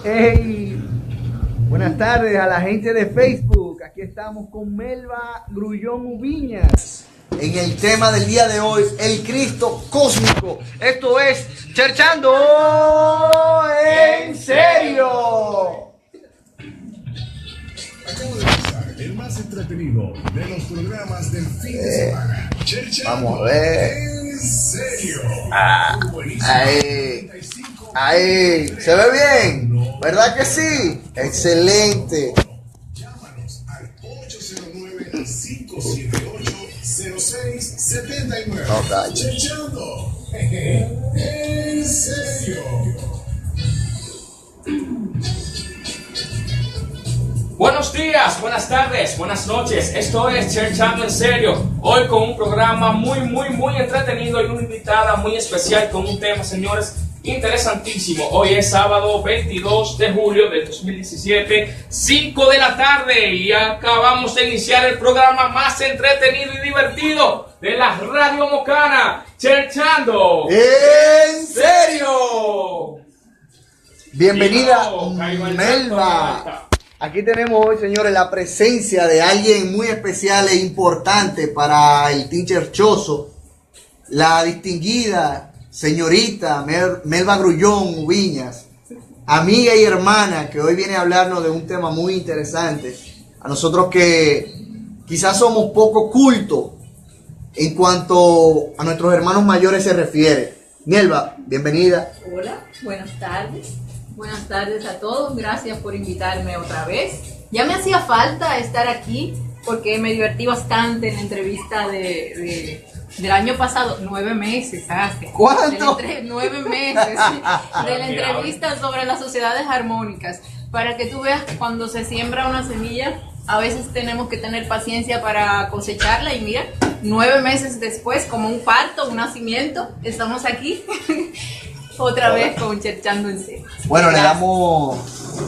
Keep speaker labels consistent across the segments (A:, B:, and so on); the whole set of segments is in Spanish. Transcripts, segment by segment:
A: Hey, buenas tardes a la gente de Facebook. Aquí estamos con Melba Grullón Ubiñas en el tema del día de hoy, el Cristo cósmico. Esto es Cherchando en Serio.
B: Acabo de pasar el más entretenido de los programas del fin de semana.
A: Vamos a ver.
B: En serio.
A: Ahí, ¿se ve bien? ¿Verdad que sí? Excelente.
B: Llámanos al 809-578-0679.
A: No, calla.
B: Cherchando en serio.
C: Buenos días, buenas tardes, buenas noches. Esto es Cherchando en Serio. Hoy con un programa muy entretenido y una invitada muy especial con un tema, señores, interesantísimo. Hoy es sábado 22 de julio del 2017, 5 de la tarde, y acabamos de iniciar el programa más entretenido y divertido de la Radio Mocana, Cherchando
A: ¡En
C: Serio!
A: Bienvenida,
C: Dímelo,
A: Melba. Aquí tenemos hoy, señores, la presencia de alguien muy especial e importante para el Team Cherchoso, la distinguida señorita Melba Grullón Ubiñas, amiga y hermana, que hoy viene a hablarnos de un tema muy interesante. A nosotros que quizás somos poco cultos en cuanto a nuestros hermanos mayores se refiere. Melba, bienvenida.
D: Hola, buenas tardes. Buenas tardes a todos. Gracias por invitarme otra vez. Ya me hacía falta estar aquí porque me divertí bastante en la entrevista del año pasado. 9 meses hace.
A: ¿Cuánto?
D: 9 meses de la entrevista sobre las sociedades armónicas. Para que tú veas que cuando se siembra una semilla, a veces tenemos que tener paciencia para cosecharla. Y mira, 9 meses después, como un parto, un nacimiento, estamos aquí. Otra vez con Cherchando en Serio.
A: Bueno,
D: Gracias.
A: le damos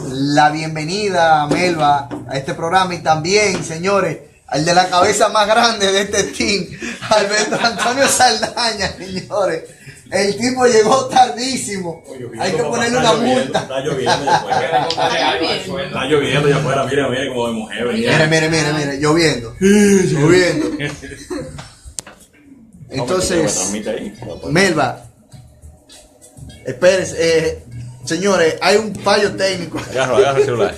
A: la bienvenida a Melba a este programa y también, señores, al de la cabeza más grande de este team, Alberto Antonio Saldaña, señores. El tipo llegó tardísimo. Hay que ponerle una multa.
E: Está lloviendo ya afuera. Está lloviendo ya afuera. Mire como de mujer.
A: Mire, lloviendo. Entonces, Melba, espérense, señores, hay un fallo técnico.
E: Agarra el celular.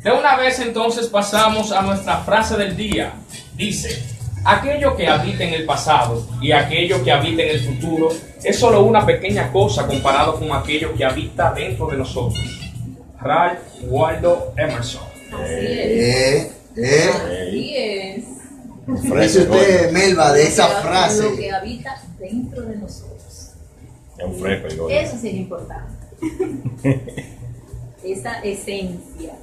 C: De una vez entonces pasamos a nuestra frase del día. Dice: aquello que habita en el pasado y aquello que habita en el futuro es solo una pequeña cosa comparado con aquello que habita dentro de nosotros. Ralph Waldo Emerson.
D: Así es.
A: ¿Qué dice usted, Melba, de esa frase?
D: Lo que habita dentro de nosotros.
E: Es un fresco.
D: Eso sí es importante. Esa esencia.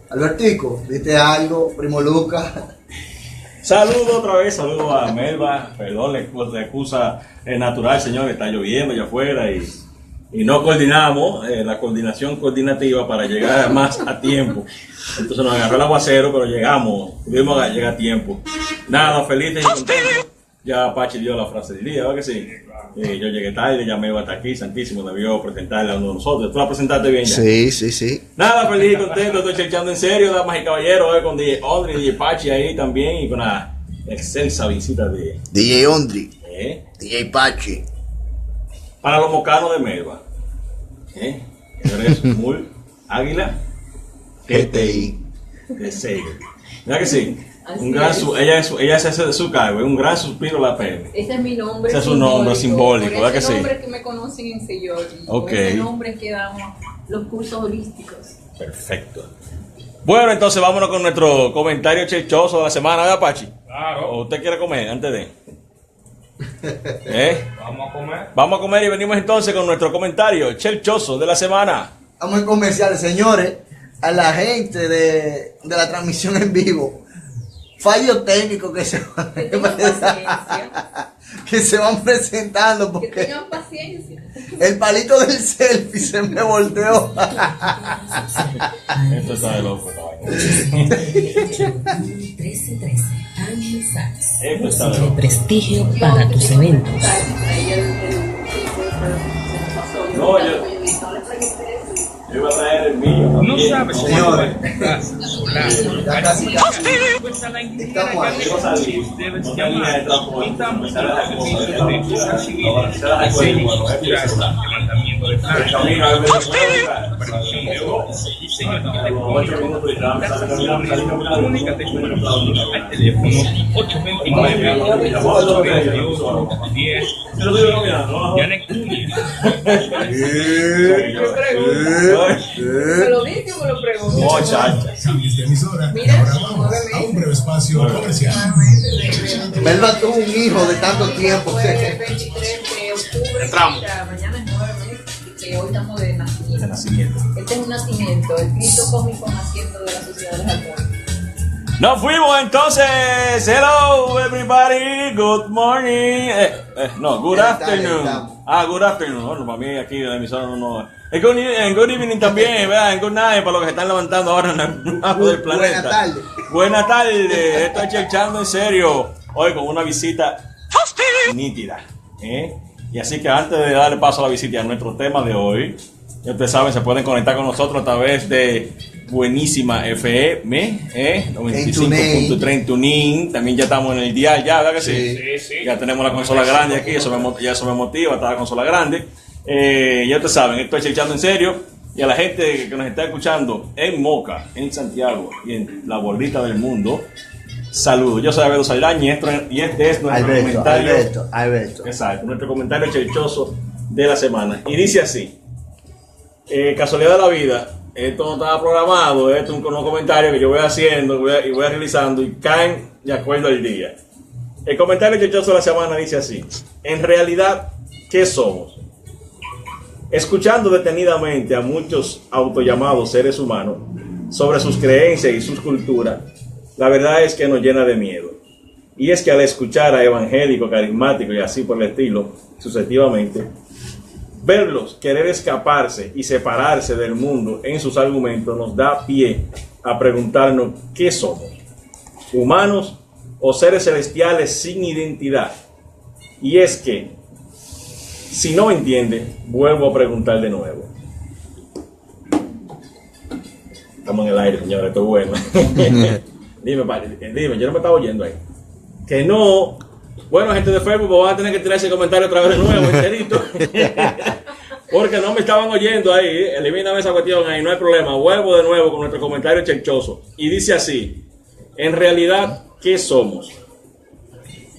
A: Albertico, ¿viste algo? Primo Lucas.
E: Saludo otra vez, saludo a Melba. Perdón, la excusa es natural, señor. Está lloviendo allá afuera y no coordinamos la coordinativa para llegar más a tiempo. Entonces nos agarró el aguacero, pero pudimos llegar a tiempo. Nada, felices y contentos. Ya Pachi dio la frase del día, ¿verdad que sí? Yo llegué tarde, ya Melba está aquí, Santísimo, debió presentarle a uno de nosotros. ¿Tú la presentaste bien ya?
A: Sí.
E: Nada, feliz y contento, estoy Cherchando en Serio, damas y caballeros, con DJ Ondri, DJ Pachi ahí también, y con la excelsa visita de
A: DJ Ondri, DJ Pachi.
E: para los mocanos de Melba. Eres muy Águila
A: GTI.
E: de Serio. ¿Verdad que sí?
D: Así
E: Un gran
D: es.
E: ella se hace de su cargo, un gran suspiro la pena.
D: Ese es mi nombre.
E: Ese es su nombre simbólico,
D: por
E: ¿verdad que
D: ese
E: sí?
D: nombre que me conocen en Sellor.
E: Ok.
D: Por ese nombre que damos los cursos holísticos.
E: Perfecto. Bueno, entonces vámonos con nuestro comentario cherchoso de la semana, ¿verdad, Pachi?
C: Claro.
E: ¿O usted quiere comer antes de?
C: Vamos a comer.
E: Vamos a comer y venimos entonces con nuestro comentario cherchoso de la semana.
A: Vamos en comerciales, señores. A la gente de la transmisión en vivo. Fallo técnico que se van,
D: Que tengan paciencia.
A: que se van presentando
D: Que
A: porque
D: tengan paciencia.
A: el palito del selfie se me volteó.
E: Esto está de loco, esta vaina.
F: 1313 Ángel Sachs.
E: Esto está de
F: De
E: loco.
F: prestigio para tus eventos.
D: Ahí se nos pasó.
E: No, yo-
D: No le traigo interés.
E: Yo iba a traer el mío
C: No
E: también.
C: sabes,
A: Señores.
C: Ya
A: casi.
C: Pues a la
A: Estamos ahí.
E: Yo salí,
C: debes
E: no tenía
C: llamar.
E: de transporte,
C: Estamos
E: empezar a la cosa,
C: servicios de defensa civil,
E: empezar a la cosa,
C: diseño,
E: bueno,
C: levantamiento de
E: el
C: planes,
E: camino a
C: prevención de obras, diseño
E: 8
C: arquitectónico.
E: minutos y ya me sale caminando.
C: Comunícate con nosotros al teléfono 829-828-10.
E: Yo lo digo caminando, ¿no?
C: Janet Núñez.
D: ¿Me lo diste o me lo pregunto?
E: Muchacha.
B: Cambio esta emisora.
D: Mira,
B: Ahora vamos a un breve espacio comercial.
A: Melba tuvo un hijo de tanto tiempo.
D: Fue el 23 de octubre.
C: Entramos.
D: Ya, mañana es 9, que hoy estamos de nacimiento.
E: De nacimiento.
D: Este es un nacimiento, el Cristo cósmico naciendo de la sociedad de Japón.
E: Nos fuimos entonces. Hello everybody. Good morning. No, good afternoon. Good afternoon. Bueno, para mí aquí en la emisora no. Good evening también, ¿verdad? En good night para los que están levantando ahora en el lado del planeta.
A: Buenas tardes.
E: Buenas tardes. Estoy cherchando en serio. Hoy con una visita nítida. Y así que antes de darle paso a la visita a nuestro tema de hoy, ya ustedes saben, se pueden conectar con nosotros a través de Buenísima FM, 95.3 en TuneIn. También ya estamos en el dial, ya, ¿verdad que sí?
C: Sí.
E: Ya tenemos la consola grande aquí, eso me motiva, está la consola grande. Ya ustedes saben, estoy cherchando en serio. Y a la gente que nos está escuchando en Moca, en Santiago y en la bolita del mundo, saludos. Yo soy Alberto Saldaña y este es nuestro comentario.
A: Alberto.
E: Exacto, nuestro comentario cherchoso de la semana. Y dice así: casualidad de la vida, esto no estaba programado, esto es unos comentarios que yo voy haciendo y voy realizando y caen de acuerdo al día. El comentario cherchoso de la semana dice así: en realidad, ¿qué somos? Escuchando detenidamente a muchos autollamados seres humanos sobre sus creencias y sus culturas, la verdad es que nos llena de miedo. Y es que al escuchar a evangélicos, carismáticos y así por el estilo, sucesivamente, verlos querer escaparse y separarse del mundo en sus argumentos nos da pie a preguntarnos qué somos, humanos o seres celestiales sin identidad. Y es que, si no me entiende, vuelvo a preguntar de nuevo. Estamos en el aire, señores, esto es bueno. Dime, yo no me estaba oyendo ahí. Que no. Bueno, gente de Facebook, pues van a tener que tirar ese comentario otra vez de nuevo, enterito. Porque no me estaban oyendo ahí. Elimíname esa cuestión ahí, no hay problema. Vuelvo de nuevo con nuestro comentario cherchoso. Y dice así: en realidad, ¿qué somos?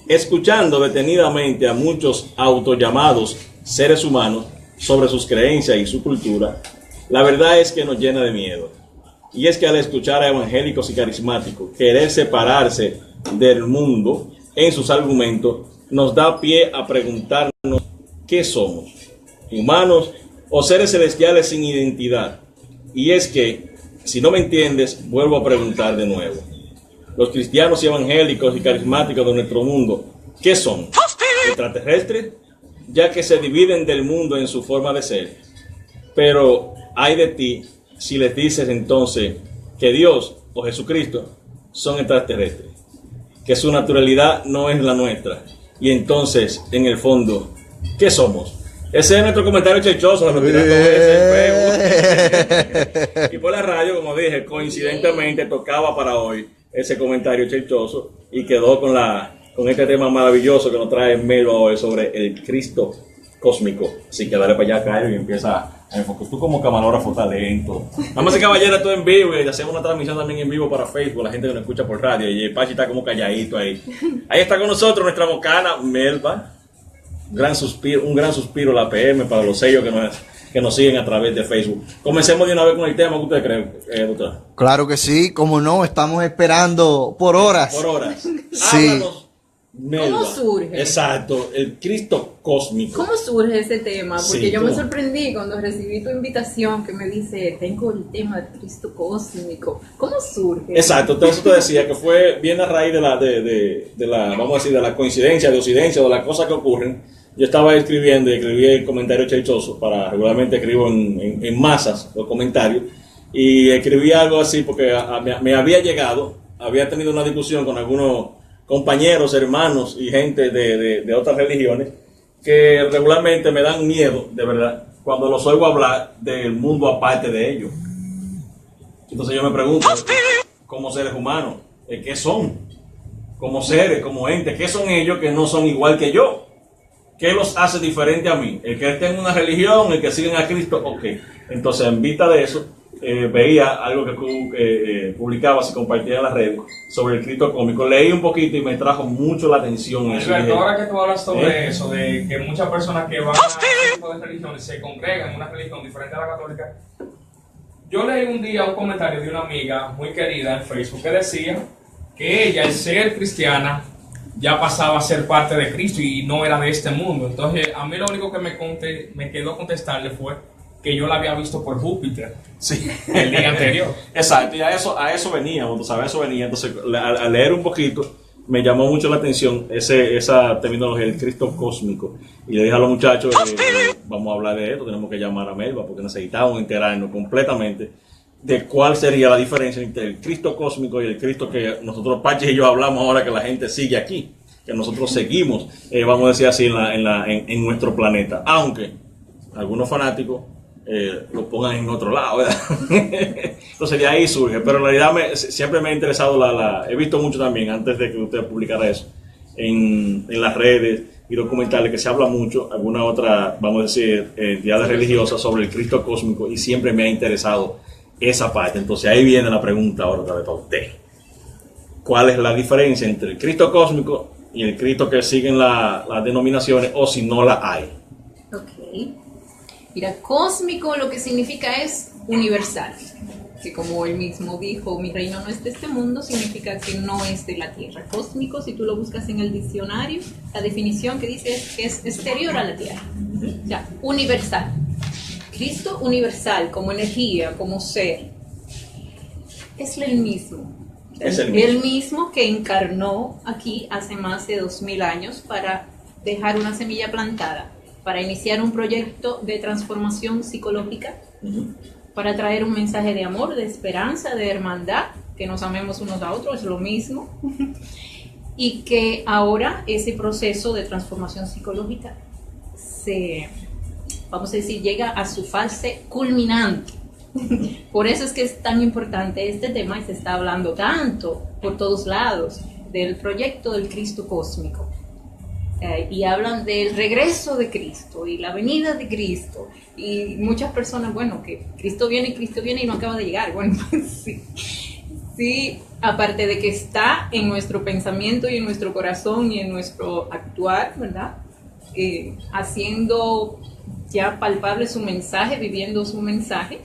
E: Escuchando detenidamente a muchos autollamados seres humanos sobre sus creencias y su cultura, la verdad es que nos llena de miedo. Y es que al escuchar a evangélicos y carismáticos querer separarse del mundo en sus argumentos, nos da pie a preguntarnos qué somos, humanos o seres celestiales sin identidad. Y es que, si no me entiendes, vuelvo a preguntar de nuevo. Los cristianos y evangélicos y carismáticos de nuestro mundo, ¿qué son? ¿Extraterrestres? Ya que se dividen del mundo en su forma de ser. Pero hay de ti si les dices entonces que Dios o Jesucristo son extraterrestres, que su naturalidad no es la nuestra. Y entonces, en el fondo, ¿qué somos? Ese es nuestro comentario cherchoso. Y por la radio, como dije, coincidentemente tocaba para hoy ese comentario cherchoso y quedó con este tema maravilloso que nos trae Melo hoy sobre el Cristo cósmico. Así que dale para allá, Cairo, y empieza a enfocar. Tú como camarógrafo talento. Vamos a caballero, todo en vivo, y hacemos una transmisión también en vivo para Facebook, la gente que nos escucha por radio, y el Pachi está como calladito ahí. Ahí está con nosotros nuestra mocana Melba. Un gran suspiro la PM para los sellos que nos siguen a través de Facebook. Comencemos de una vez con el tema. ¿Qué usted cree, doctora?
A: Claro que sí, como no, estamos esperando por horas.
E: Por horas.
A: Sí.
E: Háblanos, Melba.
D: ¿Cómo surge?
E: Exacto, el Cristo cósmico.
D: ¿Cómo surge ese tema? Porque
E: Sí,
D: yo me
E: ¿cómo?
D: sorprendí cuando recibí tu invitación que me dice, tengo el tema del Cristo cósmico. ¿Cómo surge?
E: Exacto, entonces te decía que viene a raíz de la, vamos a decir, de la coincidencia, de occidencia, de las cosas que ocurren. Yo estaba escribí el comentario cherchoso, regularmente escribo en masas los comentarios, y escribí algo así porque me había había tenido una discusión con algunos compañeros, hermanos y gente de otras religiones que regularmente me dan miedo, de verdad, cuando los oigo hablar del mundo aparte de ellos. Entonces yo me pregunto, como seres humanos, ¿qué son? Como seres, como entes, ¿qué son ellos que no son igual que yo? ¿Qué los hace diferente a mí? El que esté en una religión, el que siguen a Cristo, ok. Entonces, en vista de eso, veía algo que publicabas y compartías en las redes sobre el Cristo cósmico. Leí un poquito y me trajo mucho la atención.
C: Alberto, ahora que tú hablas sobre eso, de que muchas personas que van a este tipo de religiones se congregan en una religión diferente a la católica, yo leí un día un comentario de una amiga muy querida en Facebook que decía que ella, al ser cristiana, ya pasaba a ser parte de Cristo y no era de este mundo. Entonces, a mí lo único que me quedó contestarle fue que yo la había visto por Júpiter,
E: sí,
C: el día anterior.
E: Exacto, y a eso veníamos, tú sabes, eso venía. Entonces, al leer un poquito, me llamó mucho la atención esa terminología del Cristo cósmico. Y le dije a los muchachos, vamos a hablar de esto, tenemos que llamar a Melba, porque necesitamos enterarnos completamente de cuál sería la diferencia entre el Cristo cósmico y el Cristo que nosotros, Pachi y yo, hablamos ahora que la gente sigue aquí, que nosotros seguimos, vamos a decir así, en nuestro planeta. Aunque algunos fanáticos lo pongan en otro lado, ¿verdad? Entonces de ahí surge, pero en realidad siempre me ha interesado, he visto mucho también, antes de que usted publicara eso, en las redes y documentales, que se habla mucho, alguna otra, vamos a decir, entidades religiosas sobre el Cristo cósmico, y siempre me ha interesado esa parte. Entonces ahí viene la pregunta ahora otra vez para usted. ¿Cuál es la diferencia entre el Cristo cósmico y el Cristo que siguen las denominaciones, o si no la hay?
D: Ok. Mira, cósmico lo que significa es universal, que como él mismo dijo, mi reino no es de este mundo, significa que no es de la tierra. Cósmico, si tú lo buscas en el diccionario, la definición que dice es que es exterior a la tierra, o sea, universal. Cristo universal, como energía, como ser, es el mismo.
E: Es
D: el mismo que encarnó aquí hace más de 2000 años para dejar una semilla plantada, para iniciar un proyecto de transformación psicológica, para traer un mensaje de amor, de esperanza, de hermandad, que nos amemos unos a otros, es lo mismo, y que ahora ese proceso de transformación psicológica vamos a decir, llega a su fase culminante. Por eso es que es tan importante este tema y se está hablando tanto por todos lados del proyecto del Cristo cósmico. Y hablan del regreso de Cristo y la venida de Cristo. Y muchas personas, bueno, que Cristo viene y no acaba de llegar. Bueno, pues sí, aparte de que está en nuestro pensamiento y en nuestro corazón y en nuestro actuar, ¿verdad? Haciendo ya palpable su mensaje, viviendo su mensaje,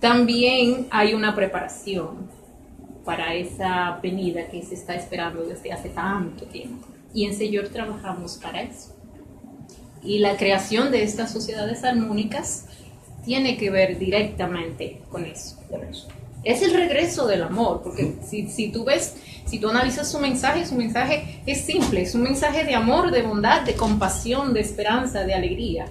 D: también hay una preparación para esa venida que se está esperando desde hace tanto tiempo. Y en Señor trabajamos para eso. Y la creación de estas sociedades armónicas tiene que ver directamente con eso. Es el regreso del amor, porque si tú analizas su mensaje es simple, es un mensaje de amor, de bondad, de compasión, de esperanza, de alegría.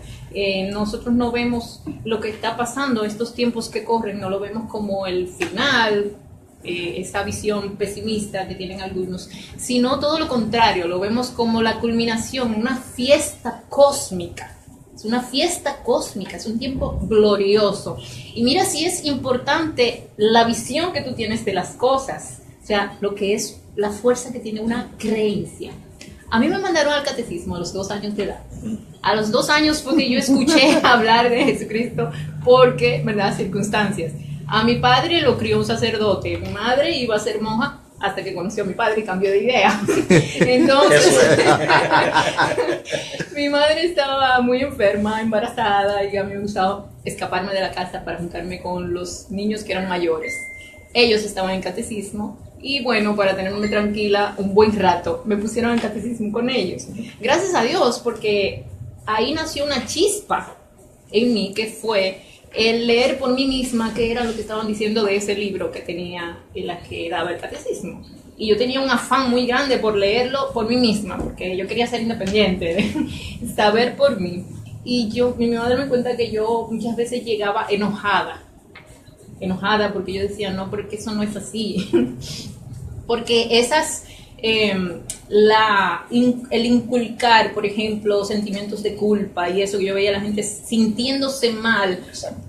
D: Nosotros no vemos lo que está pasando, estos tiempos que corren, no lo vemos como el final, esa visión pesimista que tienen algunos, sino todo lo contrario, lo vemos como la culminación, una fiesta cósmica. Es una fiesta cósmica, es un tiempo glorioso. Y mira si es importante la visión que tú tienes de las cosas, o sea, lo que es la fuerza que tiene una creencia. A mí me mandaron al catecismo a los 2 años de edad. A los 2 años fue que yo escuché hablar de Jesucristo porque, ¿verdad?, circunstancias. A mi padre lo crió un sacerdote, mi madre iba a ser monja hasta que conoció a mi padre y cambió de idea. Entonces, mi madre estaba muy enferma, embarazada, y a mí me gustaba escaparme de la casa para juntarme con los niños que eran mayores. Ellos estaban en catecismo y bueno, para tenerme tranquila un buen rato, me pusieron en catecismo con ellos. Gracias a Dios, porque ahí nació una chispa en mí que fue el leer por mí misma qué era lo que estaban diciendo de ese libro que tenía en la que daba el catecismo. Y yo tenía un afán muy grande por leerlo por mí misma, porque yo quería ser independiente, saber por mí. Y mi madre me cuenta que yo muchas veces llegaba enojada porque yo decía, no, porque eso no es así. Porque el inculcar, por ejemplo, sentimientos de culpa y eso que yo veía a la gente sintiéndose mal,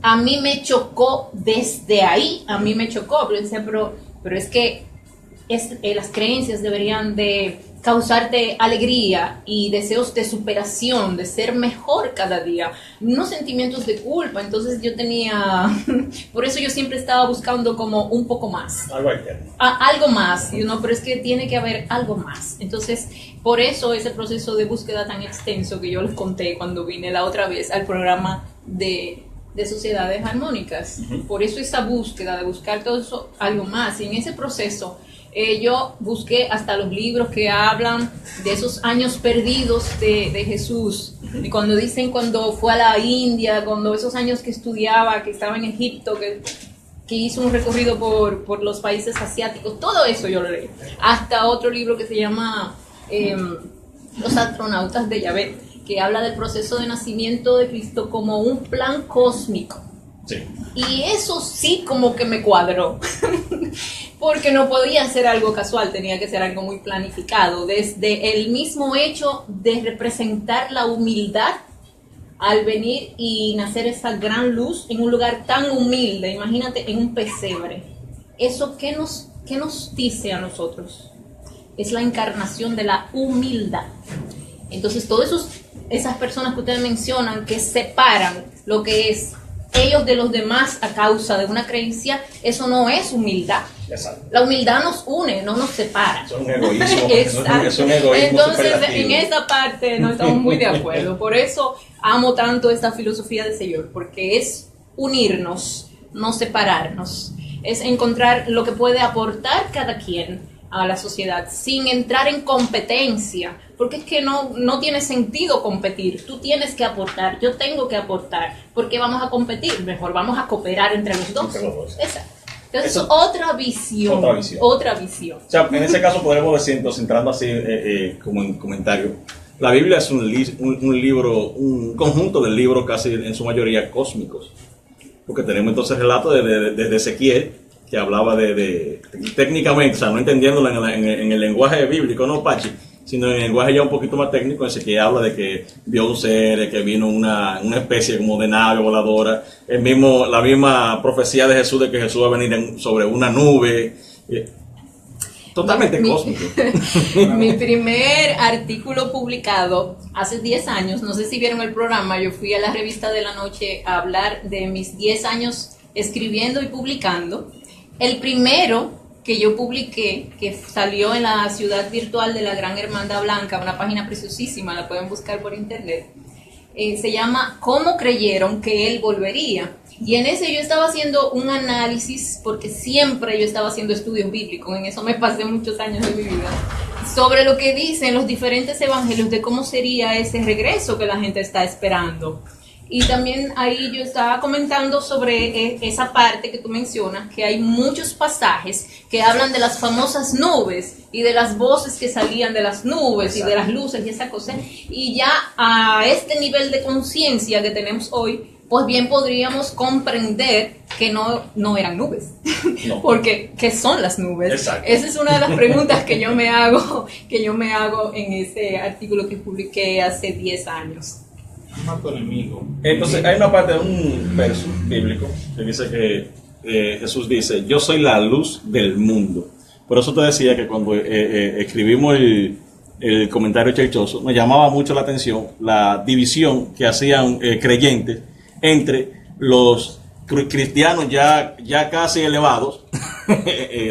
D: a mí me chocó desde ahí, pero decía, pero es que las creencias deberían de causarte alegría y deseos de superación, de ser mejor cada día, no sentimientos de culpa. Entonces yo tenía, por eso yo siempre estaba buscando como un poco más, algo más, pero es que tiene que haber algo más. Entonces por eso ese proceso de búsqueda tan extenso que yo les conté cuando vine la otra vez al programa de sociedades armónicas, por eso esa búsqueda de buscar todo eso, algo más, y en ese proceso yo busqué hasta los libros que hablan de esos años perdidos de Jesús, y cuando fue a la India, cuando esos años que estudiaba, que estaba en Egipto, que hizo un recorrido por los países asiáticos, todo eso yo lo leí. Hasta otro libro que se llama Los astronautas de Yahvé, que habla del proceso de nacimiento de Cristo como un plan cósmico. Sí. Y eso sí como que me cuadró, porque no podía ser algo casual, tenía que ser algo muy planificado, desde el mismo hecho de representar la humildad al venir y nacer esa gran luz en un lugar tan humilde, imagínate, en un pesebre. ¿Eso qué nos dice a nosotros? Es la encarnación de la humildad. Entonces todas esas personas que ustedes mencionan que separan lo que es ellos de los demás a causa de una creencia, eso no es humildad. Exacto. La humildad nos une, no nos separa. Es un egoísmo. Es un egoísmo. Entonces, en esa parte no estamos muy de acuerdo. Por eso amo tanto esta filosofía del Señor, porque es unirnos, no separarnos. Es encontrar lo que puede aportar cada quien a la sociedad sin entrar en competencia, porque es que no tiene sentido competir. Tú tienes que aportar, yo tengo que aportar. ¿Por qué vamos a competir? Mejor vamos a cooperar entre los dos. Exacto. Entonces, otra visión. O
E: sea, en ese caso podemos decir, entonces, entrando así como en comentario, la Biblia es un libro, un conjunto de libros casi en su mayoría cósmicos, porque tenemos entonces relatos de Ezequiel, que hablaba de técnicamente, o sea, no entendiéndolo en el lenguaje bíblico, no, Pachi, sino en el lenguaje ya un poquito más técnico, en que habla de que vio un ser, que vino una especie como de nave voladora, la misma profecía de Jesús de que Jesús va a venir sobre una nube, totalmente cósmico.
D: Mi primer artículo publicado hace 10 años, no sé si vieron el programa, yo fui a la revista de la noche a hablar de mis 10 años escribiendo y publicando. El primero que yo publiqué, que salió en la ciudad virtual de la Gran Hermandad Blanca, una página preciosísima, la pueden buscar por internet, se llama ¿Cómo creyeron que él volvería? Y en ese yo estaba haciendo un análisis, porque siempre yo estaba haciendo estudios bíblicos, en eso me pasé muchos años de mi vida, sobre lo que dicen los diferentes evangelios de cómo sería ese regreso que la gente está esperando. Y también ahí yo estaba comentando sobre esa parte que tú mencionas, que hay muchos pasajes que hablan de las famosas nubes y de las voces que salían de las nubes. Exacto. Y de las luces y esa cosa. Y ya a este nivel de conciencia que tenemos hoy, pues bien podríamos comprender que no eran nubes. No. Porque, ¿qué son las nubes? Exacto. Esa es una de las preguntas que yo me hago en ese artículo que publiqué hace 10 años.
E: Entonces hay una parte de un verso bíblico que dice que Jesús dice: yo soy la luz del mundo. Por eso te decía que cuando escribimos el comentario cherchoso, me llamaba mucho la atención la división que hacían creyentes entre los cristianos ya casi elevados,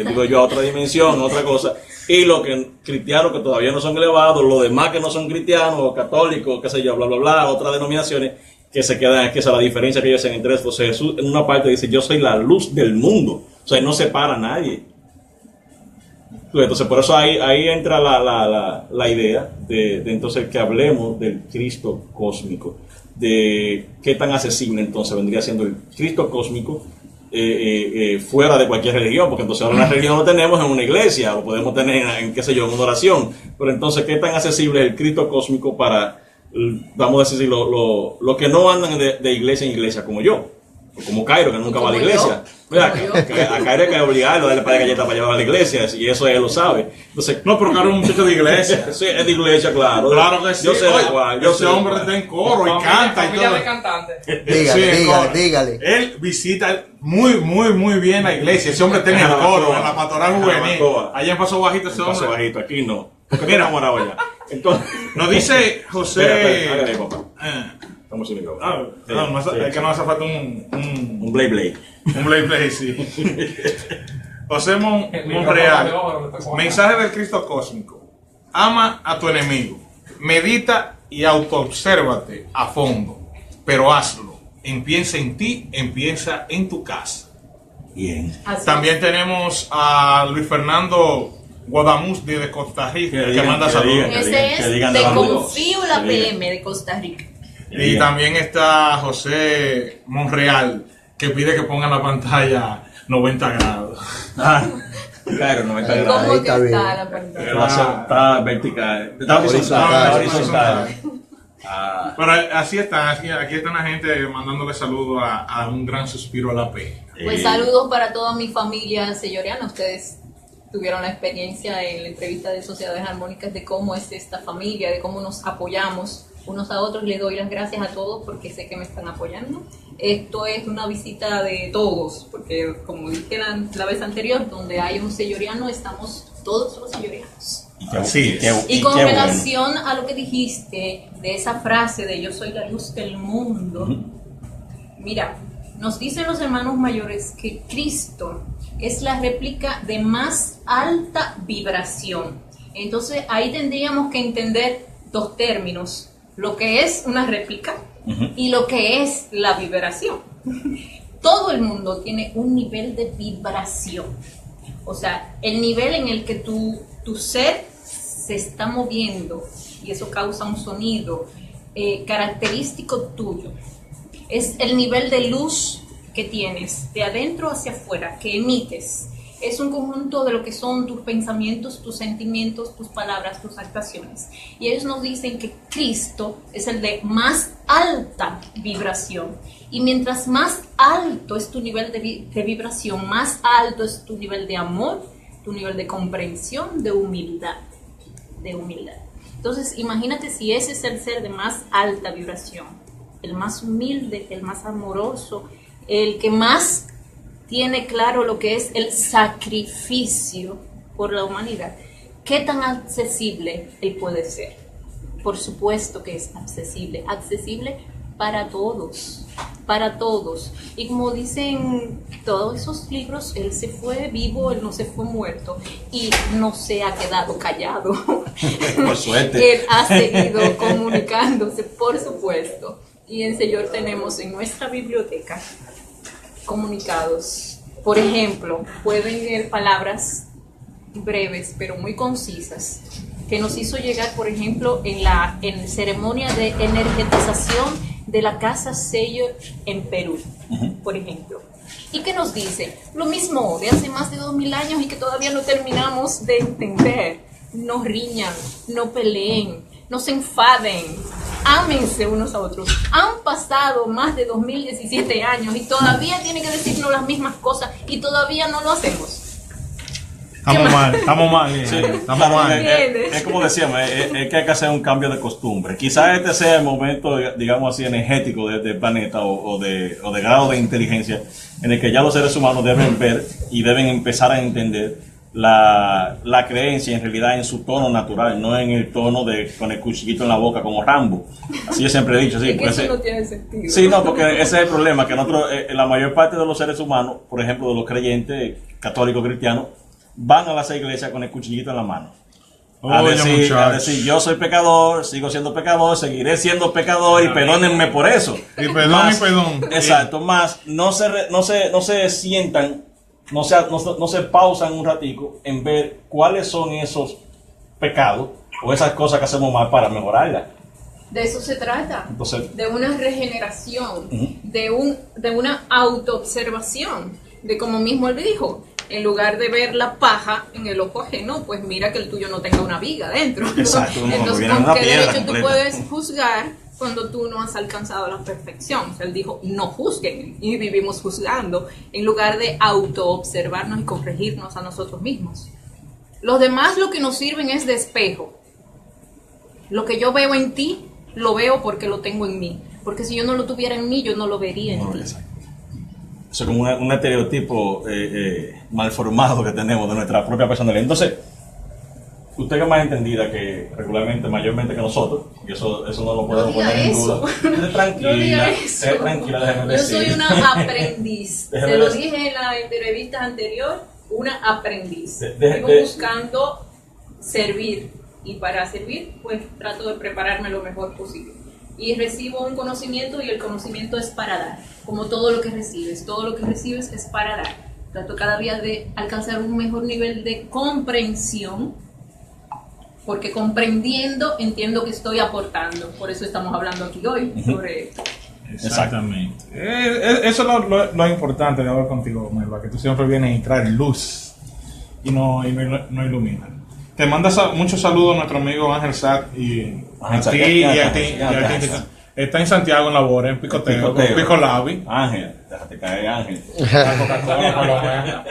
E: digo yo, a otra dimensión, a otra cosa, y los cristianos que todavía no son elevados, los demás que no son cristianos o católicos, qué sé yo, bla, bla, bla, otras denominaciones que se quedan aquí, esa es la diferencia que ellos hacen entre estos. Jesús en una parte dice: yo soy la luz del mundo, o sea, no separa a nadie. Entonces por eso ahí entra la idea de entonces que hablemos del Cristo cósmico, de qué tan accesible entonces vendría siendo el Cristo cósmico fuera de cualquier religión, porque entonces ahora una religión lo tenemos en una iglesia, lo podemos tener en qué sé yo, en una oración, pero entonces qué tan accesible es el Cristo cósmico para, vamos a decir, los que no andan de iglesia en iglesia como yo, o como Cairo, que nunca va a la iglesia, Mira,
D: Como yo.
E: acá hay que obligarlo a darle para galletas para llevar a la iglesia, y eso él lo sabe. Entonces,
G: No, pero claro, un muchacho de iglesia.
E: sí, es de iglesia, claro.
G: Claro que sí.
E: Yo sé de
G: Oye,
E: cuál, yo sé
G: ese
E: de
G: hombre
E: cuál.
G: está en coro y canta y
C: Familia
G: todo.
C: de cantantes.
A: Dígale,
G: en
A: dígale,
G: coro.
A: dígale.
G: Él visita muy bien la iglesia. Ese hombre está en el
E: En
G: coro,
E: Jarabacoa.
G: en la pastoral
E: En
G: juvenil.
E: Jarabacoa.
G: Allá en Paso Bajito ese
E: Paso
G: hombre.
E: bajito, aquí no. Porque mira, enamorado ya. Entonces,
G: Nos dice José.
E: espera, hágale, papá.
G: Eh,
E: Estamos sin micrófono.
G: no, no hace-
E: Sí,
G: es que no hace falta un
E: Un Blade Blade.
G: play, sí. José
C: El micrófono de
G: Monreal.
C: oro, le tocó.
G: Mensaje del Cristo cósmico. Ama a tu enemigo. Medita y autoobsérvate a fondo. Pero hazlo. Empieza en ti, empieza en tu casa.
E: Bien.
D: Así.
G: También tenemos a Luis Fernando Guadamuz de Costa Rica, que manda saludos.
E: que
D: Ese
E: que digan
D: es de
E: saludos.
D: Confío la
E: Que digan.
D: PM de Costa Rica.
G: Y también está José Monreal, que pide que pongan la pantalla 90 grados.
E: Ah, claro, 90
D: ¿Y
E: grados.
D: cómo
A: ahí
D: que
A: está bien.
D: está la pantalla?
E: Está vertical. Está
A: Horizontal.
E: horizontal. Ah,
G: Pero así está, aquí está la gente mandándole saludos a un gran suspiro a la P.
D: Pues saludos para toda mi familia selloriana. Ustedes tuvieron la experiencia en la entrevista de Sociedades Armónicas de cómo es esta familia, de cómo nos apoyamos unos a otros. Les doy las gracias a todos porque sé que me están apoyando. Esto es una visita de todos, porque como dije la vez anterior, donde hay un selloriano, estamos todos los sellorianos.
G: Así es.
D: Y con
E: qué
D: relación a lo que dijiste de esa frase de yo soy la luz del mundo, mira, nos dicen los hermanos mayores que Cristo es la réplica de más alta vibración. Entonces ahí tendríamos que entender dos términos, lo que es una réplica y lo que es la vibración. Todo el mundo tiene un nivel de vibración, o sea, el nivel en el que tu ser se está moviendo y eso causa un sonido característico tuyo. Es el nivel de luz que tienes de adentro hacia afuera, que emites. Es un conjunto de lo que son tus pensamientos, tus sentimientos, tus palabras, tus actuaciones. Y ellos nos dicen que Cristo es el de más alta vibración. Y mientras más alto es tu nivel de vibración, más alto es tu nivel de amor, tu nivel de comprensión, de humildad. Entonces, imagínate si ese es el ser de más alta vibración, el más humilde, el más amoroso, el que más tiene claro lo que es el sacrificio por la humanidad. ¿Qué tan accesible él puede ser? Por supuesto que es accesible para todos, para todos. Y como dicen todos esos libros, él se fue vivo, él no se fue muerto y no se ha quedado callado.
E: Por suerte.
D: Él ha seguido comunicándose, por supuesto. Y en Señor tenemos en nuestra biblioteca comunicados. Por ejemplo, pueden leer palabras breves pero muy concisas que nos hizo llegar, por ejemplo, en ceremonia de energetización de la Casa Sello en Perú, por ejemplo. Y que nos dice lo mismo de hace más de 2000 años y que todavía no terminamos de entender. No riñan, no peleen, no se enfaden, ámense unos a otros. Han pasado más de 2017 años y todavía tienen que decirnos las mismas cosas y todavía no lo hacemos.
G: Estamos mal.
E: Sí,
G: Estamos
E: claro,
G: mal.
E: es como decíamos, es que hay que hacer un cambio de costumbre. Quizás este sea el momento, digamos así, energético del planeta o de grado de inteligencia en el que ya los seres humanos deben ver y deben empezar a entender la creencia en realidad en su tono natural, no en el tono de con el cuchillito en la boca como Rambo. Así yo siempre he dicho. Sí,
D: Es que
E: pues,
D: eso no tiene sentido.
E: sí, no, porque ese es el problema, que nosotros, la mayor parte de los seres humanos, por ejemplo, de los creyentes católicos cristianos, van a las iglesias con el cuchillito en la mano. A
G: Oye,
E: decir,
G: muchachos.
E: yo soy pecador, sigo siendo pecador, seguiré siendo pecador y perdónenme por eso.
G: Y perdón,
E: Más-
G: y perdón.
E: Exacto, más no se sientan, no se pausan un ratico en ver cuáles son esos pecados o esas cosas que hacemos mal para mejorarlas.
D: De eso se trata.
E: Entonces,
D: De una regeneración, de una autoobservación, de como mismo él dijo, en lugar de ver la paja en el ojo ajeno, pues mira que el tuyo no tenga una viga dentro.
E: Exacto, no,
D: Entonces,
E: viene
D: ¿con
E: una
D: qué
E: piedra
D: derecho tú
E: completa.
D: puedes juzgar cuando tú no has alcanzado la perfección. O sea, él dijo, no juzguen, y vivimos juzgando, en lugar de autoobservarnos y corregirnos a nosotros mismos. Los demás lo que nos sirven es de espejo. Lo que yo veo en ti, lo veo porque lo tengo en mí. Porque si yo no lo tuviera en mí, yo no lo vería en ti.
E: Exacto. Eso es como un estereotipo mal formado que tenemos de nuestra propia personalidad. Entonces, usted que es más entendida que regularmente, mayormente que nosotros, y eso no lo podemos poner en duda. Tranquila, tranquila, déjeme decir.
D: Yo soy una aprendiz. Te
E: Déjeme
D: lo
E: decir.
D: dije en la entrevista anterior, una aprendiz.
E: de-
D: Vengo buscando servir, y para servir, pues trato de prepararme lo mejor posible. Y recibo un conocimiento, y el conocimiento es para dar, como todo lo que recibes es para dar. Trato cada día de alcanzar un mejor nivel de comprensión, porque comprendiendo entiendo que estoy aportando. Por eso estamos hablando aquí hoy sobre esto.
G: Exactamente. Eso es lo importante de hablar contigo, Melba, que tú siempre vienes y traes luz y no iluminas. Te manda muchos saludos a nuestro amigo Ángel Sack y a ti y a ti. Está en Santiago en labor, en Picoteo, con Pico Labi.
E: Ángel, déjate caer, Ángel.
G: La Coca-Cola, por lo menos.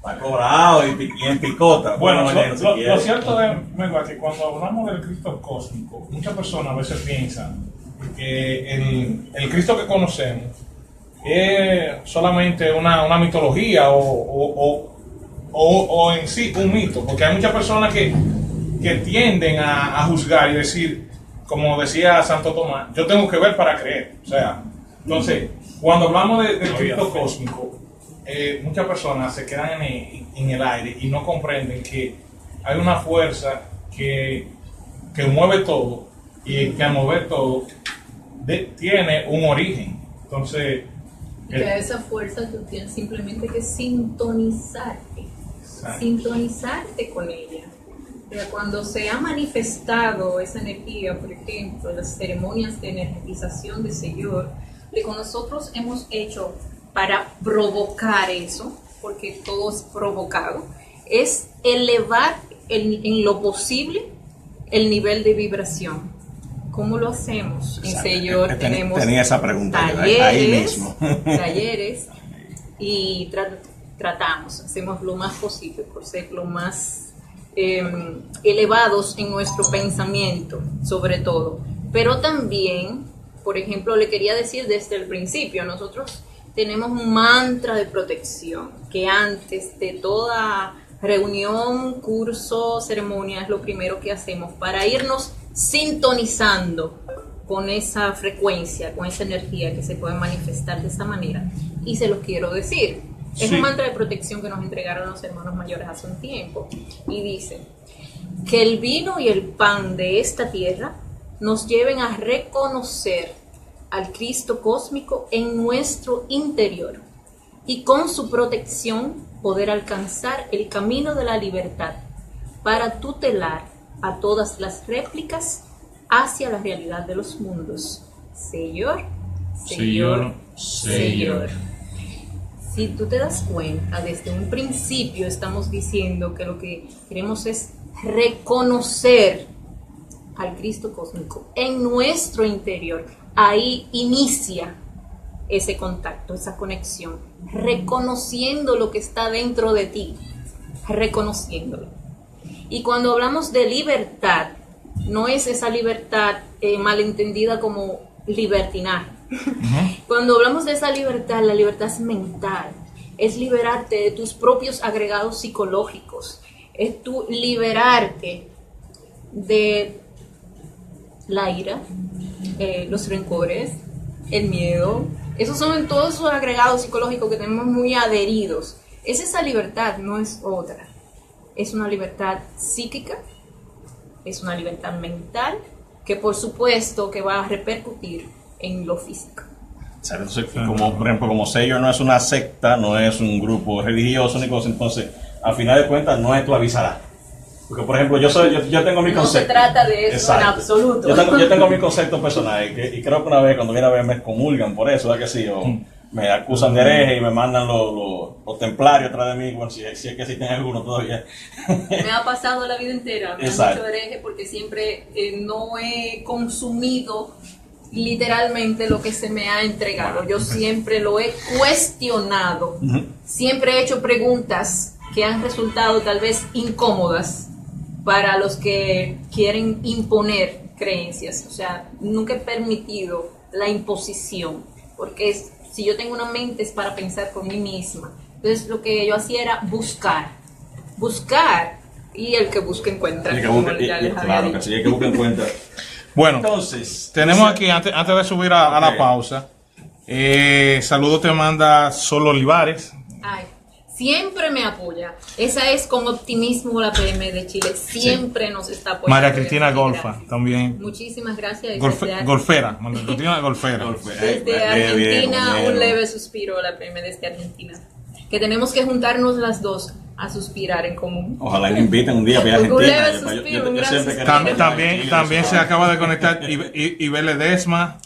E: Está cobrado y en picota.
G: Bueno,
E: si
G: lo
E: quieres.
G: cierto es, Melba, que cuando hablamos del Cristo cósmico, muchas personas a veces piensan que el Cristo que conocemos es solamente una mitología o en sí un mito, porque hay muchas personas que tienden a juzgar y decir, como decía Santo Tomás, yo tengo que ver para creer. O sea, entonces, cuando hablamos del Cristo cósmico, muchas personas se quedan en el aire y no comprenden que hay una fuerza que mueve todo, y que al mover todo tiene un origen. Entonces,
D: Y que a esa fuerza tú tienes simplemente que sintonizarte con ella. O sea, cuando se ha manifestado esa energía, por ejemplo, las ceremonias de energización de Señor, lo que nosotros hemos hecho para provocar eso, porque todo es provocado, es elevar en lo posible el nivel de vibración. ¿Cómo lo hacemos? En Señor tenemos
E: tenía esa pregunta
D: talleres,
E: ahí mismo.
D: talleres, y hacemos lo más posible por ser lo más elevados en nuestro pensamiento, sobre todo. Pero también, por ejemplo, le quería decir desde el principio, nosotros tenemos un mantra de protección, que antes de toda reunión, curso, ceremonia, es lo primero que hacemos para irnos sintonizando con esa frecuencia, con esa energía que se puede manifestar de esa manera. Y se los quiero decir. Es un mantra de protección que nos entregaron los hermanos mayores hace un tiempo. Y dice, que el vino y el pan de esta tierra nos lleven a reconocer al Cristo cósmico en nuestro interior, y con su protección poder alcanzar el camino de la libertad para tutelar a todas las réplicas hacia la realidad de los mundos. Señor, Señor, Señor. Si tú te das cuenta, desde un principio estamos diciendo que lo que queremos es reconocer al Cristo cósmico en nuestro interior. Ahí inicia ese contacto, esa conexión, reconociendo lo que está dentro de ti, reconociéndolo. Y cuando hablamos de libertad, no es esa libertad malentendida como libertinaje. Cuando hablamos de esa libertad, la libertad es mental, es liberarte de tus propios agregados psicológicos, es tu liberarte de la ira, los rencores, el miedo. Esos son todos esos agregados psicológicos que tenemos muy adheridos. Es esa libertad, no es otra. Es una libertad psíquica, es una libertad mental, que por supuesto que va a repercutir en lo físico.
E: Entonces, como, por ejemplo, como Señor no es una secta, no es un grupo religioso ni cosa, entonces, al final de cuentas, no es tu avisará. Porque, por ejemplo, yo tengo mi concepto.
D: No se trata de eso. Exacto. En absoluto.
E: Yo tengo mi concepto personal y creo que una vez cuando viene a ver me excomulgan por eso, ¿verdad que sí? O me acusan de hereje y me mandan los templarios atrás de mí, bueno, si es que existen algunos todavía.
D: Me ha pasado la vida entera, me han
E: Exacto.
D: dicho hereje porque siempre no he consumido literalmente lo que se me ha entregado. Yo siempre lo he cuestionado, siempre he hecho preguntas que han resultado tal vez incómodas para los que quieren imponer creencias. O sea, nunca he permitido la imposición, porque si yo tengo una mente es para pensar por mí misma. Entonces lo que yo hacía era buscar, y el que busca encuentra.
E: El que
D: como
E: busca,
D: ya les había
E: claro
D: dicho.
E: que sí, el que busca encuentra.
G: Bueno,
E: Entonces,
G: tenemos aquí, antes de subir a la
E: Ok.
G: pausa, saludos te manda Sol Olivares.
D: Ay, siempre me apoya. Esa es con optimismo la PM de Chile. Siempre nos está apoyando.
G: María Cristina
D: Muchas
G: Golfa,
D: gracias.
G: también.
D: Muchísimas gracias.
G: Golfera, María Cristina Golfera.
D: Desde Argentina, un leve suspiro a la PM desde Argentina. Que tenemos que juntarnos las dos a suspirar en común.
E: Ojalá me inviten un día para
D: Un
E: Argentina.
D: leve suspiro, un gran
E: siempre
D: suspiro.
E: quería-
G: También se acaba de conectar Ibel Ledesma.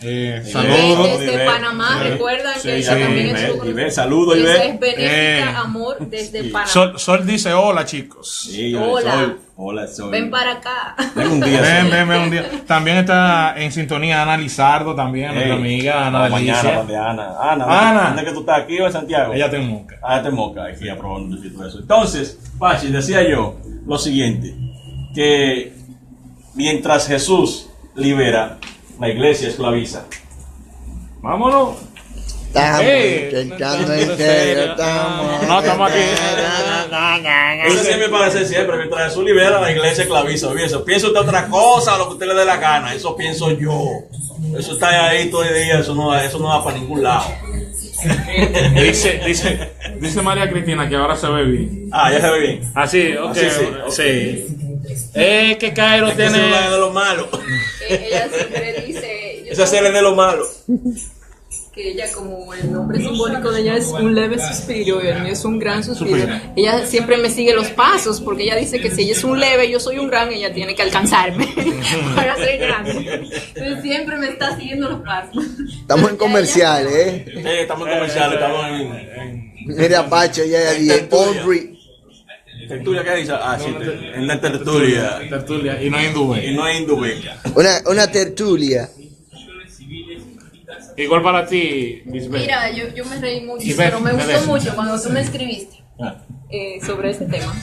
G: Saludos.
D: Desde Panamá,
E: Sí.
D: recuerdan
E: Sí,
D: que
E: sí,
D: ella también
E: Ibel,
D: estuvo con
E: Ibel,
D: nosotros.
E: saludos,
D: Esa
E: Ibel.
D: es Benéfica Amor desde Panamá.
G: Sol dice hola, chicos.
E: Sí, yo
D: Hola.
E: soy. Hola, soy.
D: Ven para acá.
E: Ven un día.
G: Ven un día. También está en sintonía Ana Lizardo, también, nuestra amiga Ana
E: Mañana
G: Delicia.
E: donde Ana.
G: Ana.
E: ¿Dónde que tú estás aquí o en Santiago?
G: Ella te moca.
E: Ah, te moca, aquí aprobando todo eso. Entonces, Pachi, decía yo lo siguiente, que mientras Jesús libera, la iglesia esclaviza.
G: Vámonos.
A: Estamos
G: Ey,
A: intentando en serio, estamos.
G: No, estamos aquí.
E: Eso sí me parece siempre, mientras Jesús libera, la iglesia esclaviza. Oye, eso, piensa usted otra cosa, lo que usted le dé la gana, eso pienso yo. Eso está ahí todo el día, eso no va para ningún lado.
G: Dice María Cristina que ahora se ve bien.
E: Ah, ya se ve bien.
G: Así, ok.
E: Así sí, ok.
G: Sí. Es que Cairo
E: Es que ese
G: tiene.
E: es de lo malo.
D: Ella siempre dice.
E: Ese es de lo malo.
D: Que ella, como el nombre simbólico de ella es un leve suspiro y el mío es un gran suspiro. Ella siempre me sigue los pasos porque ella dice que si ella es un leve y yo soy un gran, ella tiene que alcanzarme para ser grande. Entonces siempre me está siguiendo los pasos.
A: Estamos en comerciales, ¿eh?
E: Estamos en comerciales, estamos en
A: Mira, Pacho, ya de Audrey.
E: tertulia. ¿Qué dice? Ah, sí, en la tertulia.
G: Tertulia y no hindú.
E: Y no es hindubeca.
A: Una tertulia.
G: Igual para ti, Lisbeth.
D: Mira, yo me reí mucho,
G: Y
D: pero me
G: ve
D: gustó
G: eso.
D: mucho cuando tú me escribiste
E: Ah.
D: sobre este tema.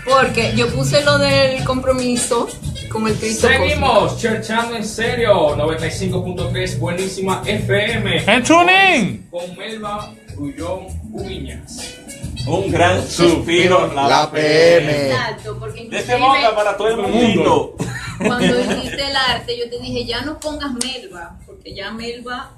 D: Porque yo puse lo del compromiso con el Cristo cósmico.
C: Seguimos, Churchando en serio, 95.3, buenísima FM.
G: ¡En tuning!
C: Con Melba Grullón Ubiñas.
E: Un gran suspiro,
A: La PM.
D: Exacto, porque
E: Desde
D: inclusive
E: Boca para todo el mundo.
D: cuando hiciste el arte yo te dije ya no pongas Melba, porque ya Melba,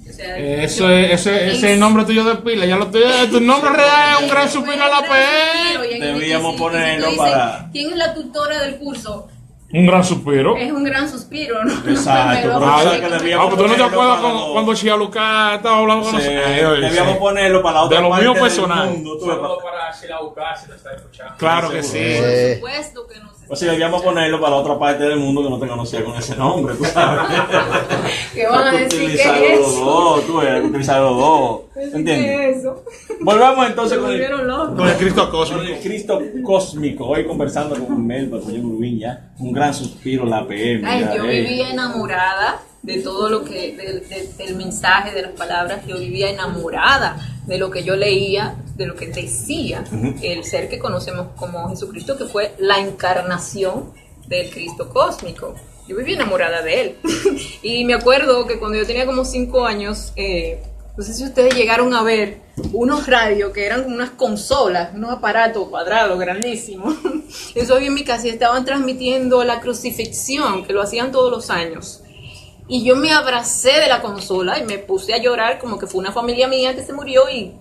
D: o sea,
G: Ese es el nombre tuyo de pila. Ya lo tu nombre real es un gran suspiro a la PM.
E: Debíamos ponerlo
D: tú dices,
E: para-
D: ¿quién es la tutora del curso?
G: Un gran suspiro.
D: Es un gran suspiro, ¿no?
E: Exacto,
D: Melba,
E: pero
G: Ah,
E: tú sabes que debíamos
G: pues tú no te
E: ponerlo
G: acuerdas
E: para los-
G: cuando Chialuca estaba hablando con
E: Sí,
G: nosotros.
E: debíamos ponerlo para la otra
G: De lo
E: parte
G: mío
E: del
G: personal.
E: mundo, tú
C: Saludos
E: ves,
C: para Sheila Bucá, si lo está escuchando.
G: Claro que sí.
D: Por supuesto que no sé.
E: O sea, debíamos ponerlo para la otra parte del mundo que no te conocía con ese nombre, tú sabes.
D: ¿Qué van a
E: Tú
D: decir
E: utilizas
D: que es
E: los
D: eso?
E: dos, tú ves, utilizar los dos. ¿Entiendes?
D: ¿Qué es eso?
E: Volvamos entonces
D: Se
E: con
D: volvieron locos.
G: Con el Cristo
E: con
G: cósmico.
E: el Cristo cósmico. Hoy conversando con Melba, con John Urbín, ya. Un gran suspiro, la PM.
D: Ay,
E: ya,
D: yo vivía enamorada de todo lo que, del mensaje, de las palabras. Yo vivía enamorada de lo que yo leía, de lo que decía el ser que conocemos como Jesucristo, que fue la encarnación del Cristo cósmico. Yo vivía enamorada de él. Y me acuerdo que cuando yo tenía como 5 años, no sé si ustedes llegaron a ver unos radios que eran unas consolas, unos aparatos cuadrados grandísimos. Eso había en mi casa y estaban transmitiendo la crucifixión, que lo hacían todos los años. Y yo me abracé de la consola y me puse a llorar como que fue una familia mía que se murió y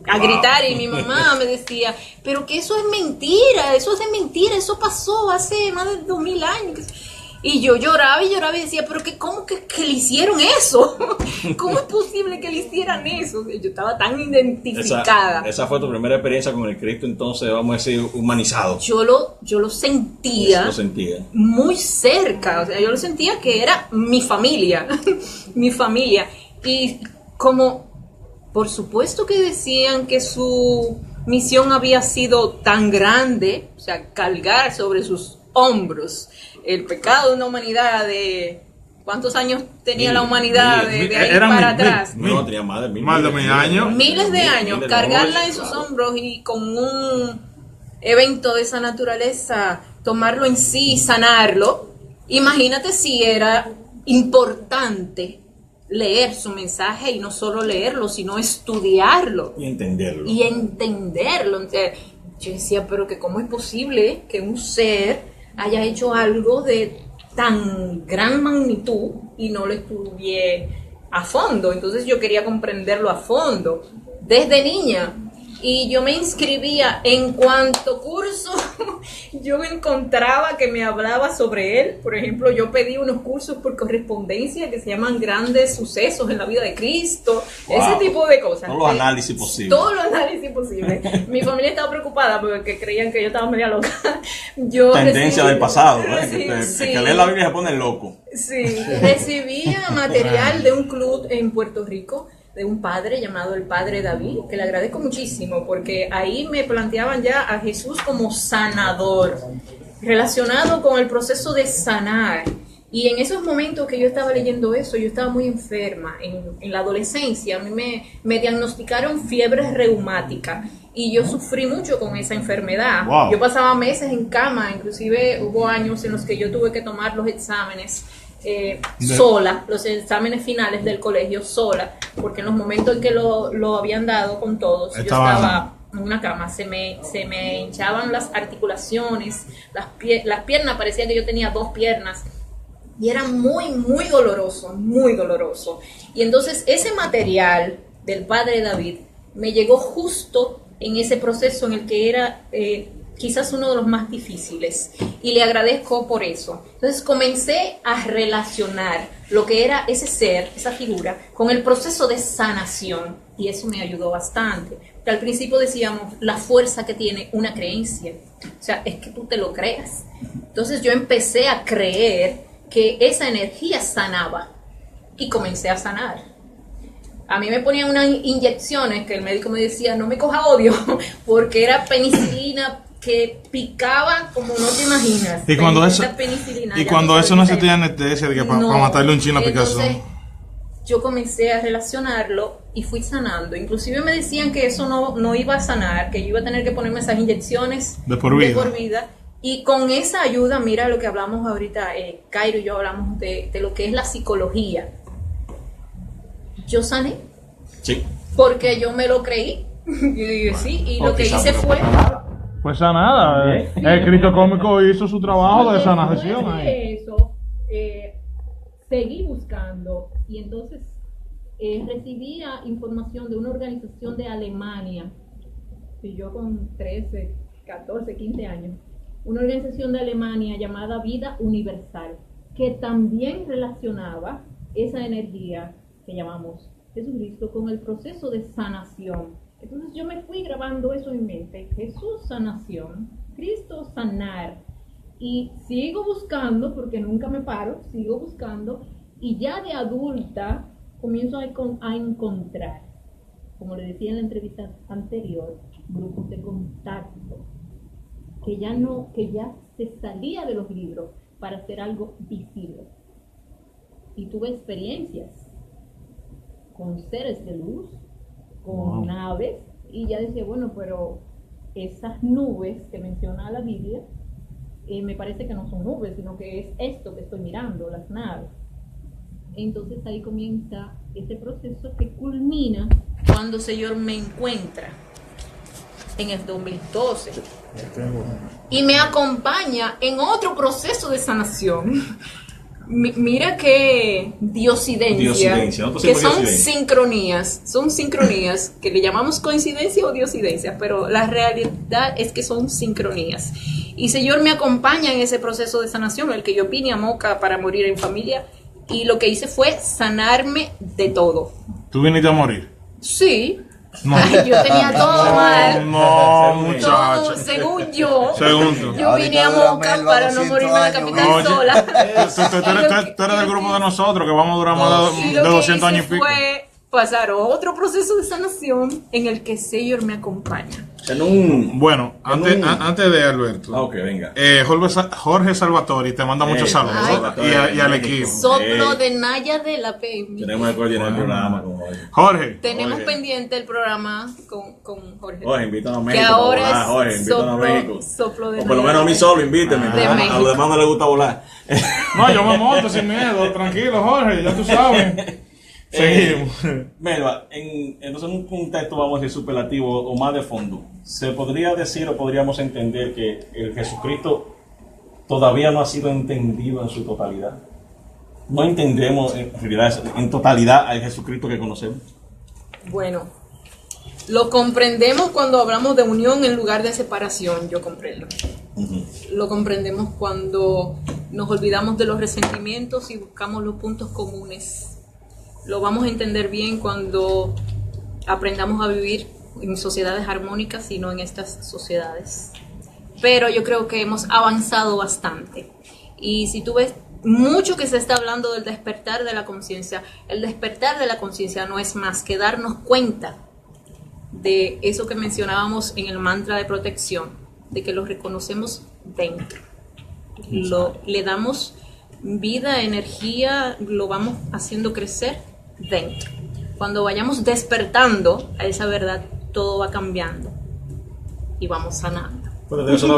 D: a gritar. Y mi mamá me decía, pero que eso es mentira, eso es de mentira, eso pasó hace más de 2000 años. Y yo lloraba y decía, pero que ¿cómo que le hicieron eso? ¿Cómo es posible que le hicieran eso? Yo estaba tan identificada.
E: Esa fue tu primera experiencia con el Cristo, entonces vamos a decir humanizado.
D: Yo lo sentía.
E: Lo sentía.
D: Muy cerca, o sea, yo lo sentía que era mi familia, mi familia. Y como, por supuesto que decían que su misión había sido tan grande, o sea, cargar sobre sus hombros el pecado de una humanidad de ¿Cuántos años tenía la humanidad de ahí
H: eran
D: para atrás?
E: No, tenía más de 1000.
H: Más de 1000 años.
D: Miles de años,
E: miles de
D: cargarla
E: años,
D: en sus
E: claro.
D: hombros y con un evento de esa naturaleza, tomarlo en sí y sanarlo. Imagínate si era importante leer su mensaje y no solo leerlo, sino estudiarlo
E: Y entenderlo.
D: y entenderlo. Entonces, yo decía, pero que cómo es posible que un ser haya hecho algo de tan gran magnitud y no lo estudie a fondo. Entonces yo quería comprenderlo a fondo desde niña. Y yo me inscribía en cuanto curso yo encontraba que me hablaba sobre él. Por ejemplo, yo pedí unos cursos por correspondencia que se llaman Grandes Sucesos en la Vida de Cristo.
E: Wow.
D: Ese tipo de cosas.
E: Todos los análisis posibles.
D: Todos los análisis posibles. Mi familia estaba preocupada porque creían que yo estaba media loca.
E: Tendencia del pasado, ¿eh?
D: Sí,
E: Que lee la Biblia se pone loco.
D: Sí, recibía material de un club en Puerto Rico, de un padre llamado el Padre David, que le agradezco muchísimo, porque ahí me planteaban ya a Jesús como sanador, relacionado con el proceso de sanar. Y en esos momentos que yo estaba leyendo eso, yo estaba muy enferma. En la adolescencia, a mí me diagnosticaron fiebre reumática. Y yo sufrí mucho con esa enfermedad.
H: Wow.
D: Yo pasaba meses en cama, inclusive hubo años en los que yo tuve que tomar los exámenes sola, los exámenes finales del colegio sola, porque en los momentos en que lo habían dado con todos, yo estaba en una cama, se me hinchaban las articulaciones, las piernas, parecía que yo tenía 2 piernas, y era muy, muy doloroso, muy doloroso. Y entonces ese material del Padre David me llegó justo en ese proceso en el que era quizás uno de los más difíciles, y le agradezco por eso. Entonces comencé a relacionar lo que era ese ser, esa figura, con el proceso de sanación, y eso me ayudó bastante. Porque al principio decíamos la fuerza que tiene una creencia, o sea, es que tú te lo creas. Entonces yo empecé a creer que esa energía sanaba, y comencé a sanar. A mí me ponían unas inyecciones que el médico me decía, no me coja odio, porque era penicilina que picaba como no te imaginas.
H: Y cuando eso no se tiene anestesia, de que para matarle un chino a picazón.
D: Entonces, yo comencé a relacionarlo y fui sanando. Inclusive me decían que eso no iba a sanar, que yo iba a tener que ponerme esas inyecciones
H: de por vida.
D: Y con esa ayuda, mira lo que hablamos ahorita, Cairo y yo hablamos de lo que es la psicología. Yo sané.
E: Sí.
D: Porque yo me lo creí. Yo dije, sí, y lo que hice fue...
H: Pues nada, el Cristo Cósmico hizo su trabajo de sanación ahí.
D: Eso, seguí buscando, y entonces recibía información de una organización de Alemania, y yo con 13, 14, 15 años, una organización de Alemania llamada Vida Universal, que también relacionaba esa energía que llamamos Jesucristo con el proceso de sanación. Entonces yo me fui grabando eso en mente: Jesús sanación, Cristo sanar, y sigo buscando, porque nunca me paro, sigo buscando, y ya de adulta comienzo a encontrar, como le decía en la entrevista anterior, grupos de contacto, que ya se salía de los libros para hacer algo visible. Y tuve experiencias con seres de luz, con naves, y ya decía, bueno, pero esas nubes que menciona la Biblia, me parece que no son nubes, sino que es esto que estoy mirando, las naves. Entonces ahí comienza ese proceso que culmina cuando el Señor me encuentra en el 2012 y me acompaña en otro proceso de sanación. Mira qué diosidencia, que son sincronías, que le llamamos coincidencia o diosidencia, pero la realidad es que son sincronías. Y Señor me acompaña en ese proceso de sanación, el que yo vine a Moca para morir en familia, y lo que hice fue sanarme de todo.
H: ¿Tú viniste a morir?
D: Sí.
H: No.
D: Ay, yo tenía todo mal.
H: No, muchacho.
D: Según yo.
H: Según
D: yo vine a Moca para no morirme en la capital sola.
H: Tú eres del grupo de nosotros, que vamos a durar más de 200 años y pico.
D: pasar a otro proceso de sanación en el que Señor me acompaña.
E: En un...
H: Bueno, antes de Alberto,
E: Ok, venga.
H: Jorge Salvatori te manda muchos saludos
D: Ay.
H: y al equipo.
D: Soplo de Naya de la PM.
E: Tenemos que coordinar el programa con Jorge.
H: Jorge,
D: Tenemos
E: Jorge.
D: pendiente el programa con Jorge.
E: Jorge, invítanos a
D: Que
E: México.
D: ahora
E: para volar.
D: es
E: Jorge, invítanos a México.
D: soplo de
E: O por lo
D: Naya.
E: menos a mí solo, invíteme.
D: De
E: a
D: México.
E: los demás no les gusta volar.
H: no, yo me monto sin miedo, tranquilo, Jorge, ya tú sabes. Seguimos.
E: Melba, entonces en un contexto, vamos a decir, superlativo o más de fondo, ¿se podría decir o podríamos entender que el Jesucristo todavía no ha sido entendido en su totalidad? No entendemos en realidad, en totalidad al Jesucristo que conocemos.
D: Bueno, lo comprendemos cuando hablamos de unión en lugar de separación, yo comprendo. Lo comprendemos cuando nos olvidamos de los resentimientos y buscamos los puntos comunes. Lo vamos a entender bien cuando aprendamos a vivir en sociedades armónicas y no en estas sociedades. Pero yo creo que hemos avanzado bastante. Y si tú ves mucho que se está hablando del despertar de la conciencia, el despertar de la conciencia no es más que darnos cuenta de eso que mencionábamos en el mantra de protección, de que lo reconocemos dentro. Le damos vida, energía, lo vamos haciendo crecer dentro. Cuando vayamos despertando a esa verdad, todo va cambiando y vamos sanando.
E: Pero debe ser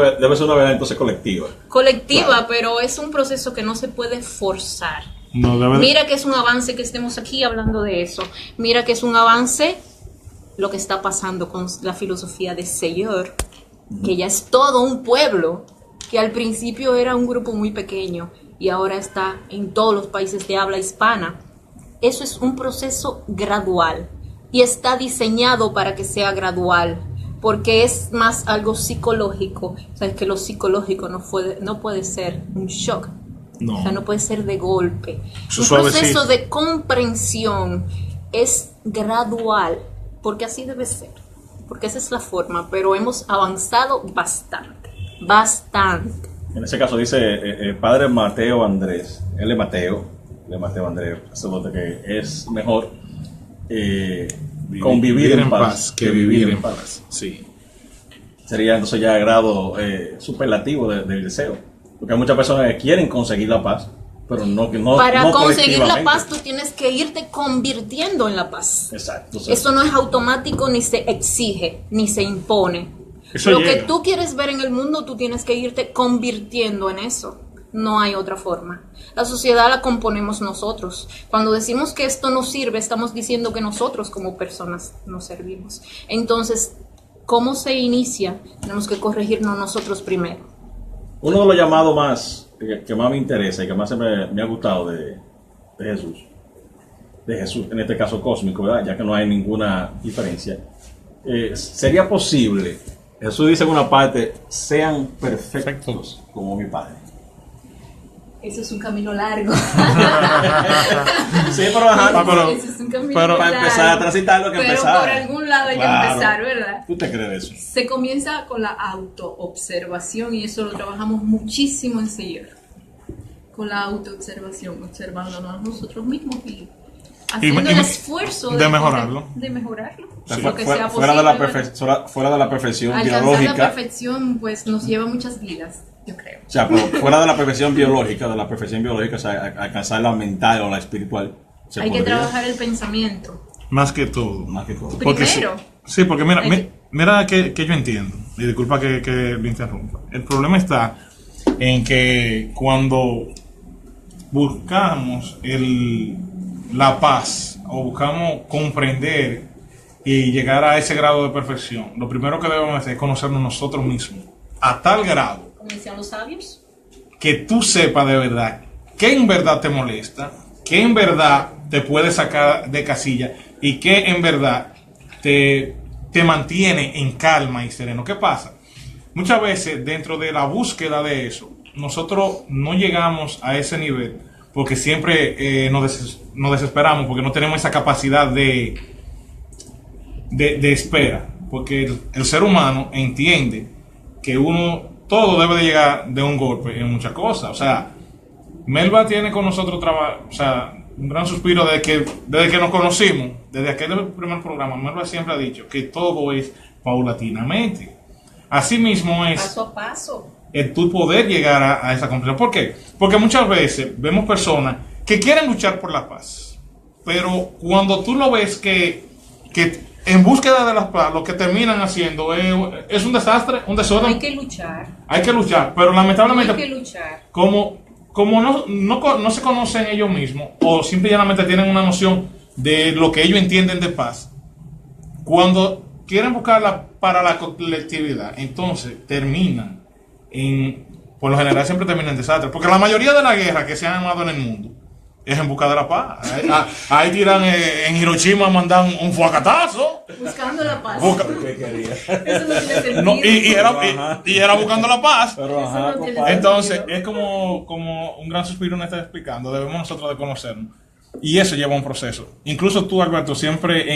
E: una verdad entonces colectiva.
D: Colectiva,
E: Claro.
D: pero es un proceso que no se puede forzar.
H: No debe de-
D: Mira que es un avance que estemos aquí hablando de eso. Mira que es un avance lo que está pasando con la filosofía de Señor, que ya es todo un pueblo, que al principio era un grupo muy pequeño y ahora está en todos los países de habla hispana. Eso es un proceso gradual y está diseñado para que sea gradual, porque es más algo psicológico. O sea, es que lo psicológico no puede ser un shock.
H: No.
D: O sea, no puede ser de golpe.
H: Su
D: Un
H: suavecito.
D: proceso de comprensión es gradual, porque así debe ser, porque esa es la forma, pero hemos avanzado bastante.
E: En ese caso dice padre Mateo Andrés, él es Mateo Andrés, sacerdote, que es mejor convivir en paz que vivir en paz.
H: Sí.
E: Sería entonces ya grado superlativo del deseo, porque hay muchas personas que quieren conseguir la paz, pero no
D: Para
E: no
D: conseguir la
E: colectivamente.
D: paz, tú tienes que irte convirtiendo en la paz.
E: Exacto. O sea,
D: Eso no es automático, ni se exige, ni se impone.
H: Eso
D: Lo
H: llega.
D: que tú quieres ver en el mundo, tú tienes que irte convirtiendo en eso. No hay otra forma. La sociedad la componemos nosotros. Cuando decimos que esto no sirve, estamos diciendo que nosotros como personas no servimos. Entonces, ¿cómo se inicia? Tenemos que corregirnos nosotros primero.
E: uno de los llamados más que más me interesa y que más me ha gustado de Jesús, en este caso cósmico, ¿verdad? Ya que no hay ninguna diferencia, sería posible, Jesús dice en una parte, sean perfectos como mi Padre.
D: Eso es un camino largo.
E: Sí, pero ajá,
H: pero-
D: Eso es un camino
H: pero-
E: para empezar a transitar lo que
D: Pero
E: empezar.
D: por algún lado hay
E: Claro.
D: que empezar, ¿verdad?
E: ¿Tú te crees de eso?
D: Se comienza con la autoobservación y eso lo trabajamos muchísimo en Señor. Con la autoobservación, observándonos a nosotros mismos y haciendo el esfuerzo
H: de mejorarlo.
D: De mejorarlo.
E: O sea,
D: Lo que sea
E: fuera de la
D: posible.
E: fuera de la perfección
D: Alcanzar
E: biológica.
D: la perfección pues nos lleva muchas vidas, yo creo.
E: O sea, pero fuera de la perfección biológica, o sea, alcanzar la mental o la espiritual. se
D: Hay que
E: podría,
D: trabajar el pensamiento.
H: Más que todo.
E: más que todo.
H: Porque
D: Primero.
H: sí, porque mira,
D: Hay que-
H: mira que yo entiendo, y disculpa que lo interrumpa. El problema está en que cuando buscamos la paz o buscamos comprender y llegar a ese grado de perfección, lo primero que debemos hacer es conocernos nosotros mismos a tal grado
D: Como decían los sabios.
H: que tú sepas de verdad qué en verdad te molesta, qué en verdad te puede sacar de casilla y qué en verdad te mantiene en calma y sereno. ¿Qué pasa? Muchas veces dentro de la búsqueda de eso, nosotros no llegamos a ese nivel porque siempre nos desesperamos porque no tenemos esa capacidad de espera, porque el ser humano entiende que todo debe de llegar de un golpe en muchas cosas. O sea, Melba tiene con nosotros un gran suspiro desde que nos conocimos, desde aquel primer programa. Melba siempre ha dicho que todo es paulatinamente. Así mismo es
D: Paso a paso.
H: el tu poder llegar a esa comprensión. ¿Por qué? Porque muchas veces vemos personas que quieren luchar por la paz, pero cuando tú lo ves que en búsqueda de la paz lo que terminan haciendo es un desastre, un desorden.
D: Hay que luchar.
H: Hay que luchar, pero lamentablemente
D: Hay que luchar.
H: como no se conocen ellos mismos o simple y llanamente tienen una noción de lo que ellos entienden de paz, cuando quieren buscarla para la colectividad, entonces terminan por lo general siempre terminan en desastre, porque la mayoría de las guerras que se han armado en el mundo es en busca de la paz. Ahí tiran en Hiroshima, mandan un fuacatazo.
D: Buscando la paz.
E: ¿Qué quería?
D: Eso no tiene sentido.
H: No, y era buscando la paz.
E: Pero ajá,
D: Eso no tiene
E: compadre.
H: Entonces, es como un gran suspiro nos está explicando. Debemos nosotros de conocernos. Y eso lleva un proceso. Incluso tú, Alberto, siempre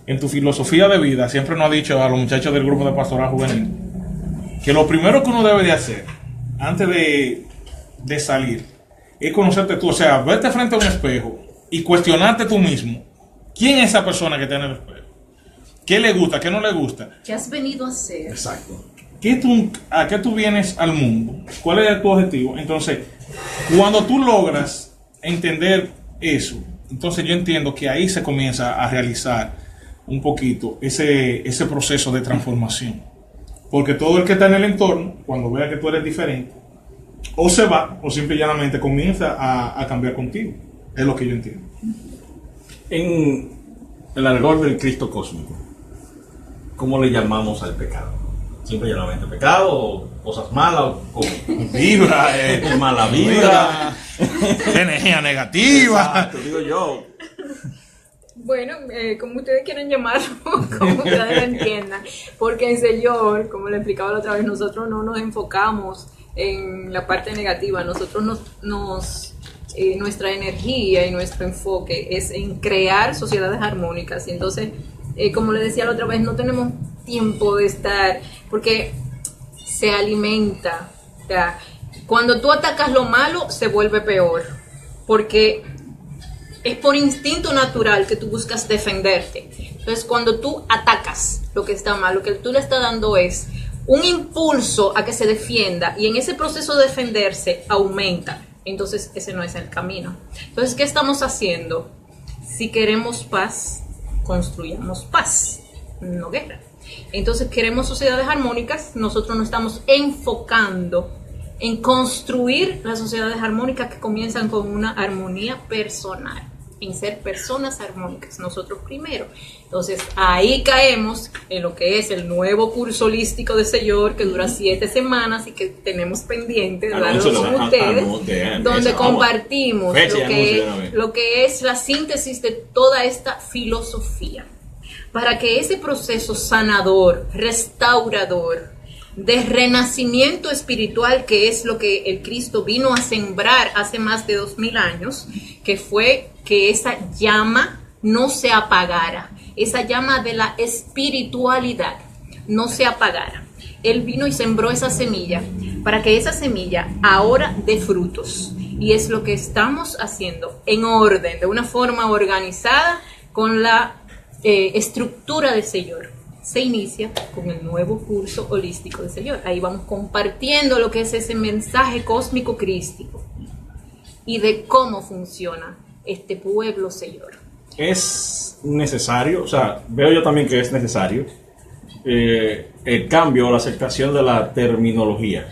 H: en tu filosofía de vida, siempre nos has dicho a los muchachos del grupo de pastoral juvenil que lo primero que uno debe de hacer antes de salir es conocerte tú. O sea, verte frente a un espejo y cuestionarte tú mismo. ¿Quién es esa persona que tiene el espejo? ¿Qué le gusta? ¿Qué no le gusta?
D: ¿Qué has venido a hacer?
E: Exacto.
H: ¿A qué tú vienes al mundo? ¿Cuál es tu objetivo? Entonces, cuando tú logras entender eso, entonces yo entiendo que ahí se comienza a realizar un poquito ese proceso de transformación. Porque todo el que está en el entorno, cuando vea que tú eres diferente, o se va, o simple y llanamente comienza a cambiar contigo. Es lo que yo entiendo.
E: En el argot del Cristo cósmico, ¿cómo le llamamos al pecado? ¿Simple y llanamente pecado? ¿O cosas malas? ¿O
H: Vibra,
E: mala vibra?
H: energía negativa.
E: Exacto, digo yo.
D: Bueno, como ustedes quieran llamarlo, como ustedes lo entiendan, porque en Señor, como le explicaba la otra vez, nosotros no nos enfocamos en la parte negativa, nosotros nuestra energía y nuestro enfoque es en crear sociedades armónicas. Y entonces, como le decía la otra vez, no tenemos tiempo de estar, porque se alimenta. O sea, cuando tú atacas lo malo, se vuelve peor, porque es por instinto natural que tú buscas defenderte. Entonces, cuando tú atacas lo que está mal, lo que tú le estás dando es un impulso a que se defienda, y en ese proceso de defenderse aumenta. Entonces, ese no es el camino. Entonces, ¿qué estamos haciendo? Si queremos paz, construyamos paz, no guerra. Entonces, queremos sociedades armónicas, nosotros nos estamos enfocando en construir las sociedades armónicas que comienzan con una armonía personal, en ser personas armónicas, nosotros primero. Entonces, ahí caemos en lo que es el nuevo curso holístico de Señor, que dura 7 semanas y que tenemos pendiente de darlo con ustedes, donde compartimos lo que es la síntesis de toda esta filosofía, para que ese proceso sanador, restaurador, de renacimiento espiritual, que es lo que el Cristo vino a sembrar hace más de 2000 años, que fue que esa llama no se apagara, esa llama de la espiritualidad no se apagara. Él vino y sembró esa semilla para que esa semilla ahora dé frutos, y es lo que estamos haciendo en orden, de una forma organizada, con la estructura del Señor. Se inicia con el nuevo curso holístico del Señor. Ahí vamos compartiendo lo que es ese mensaje cósmico crístico y de cómo funciona este pueblo Señor.
E: Es necesario, o sea, veo yo también que es necesario el cambio o la aceptación de la terminología.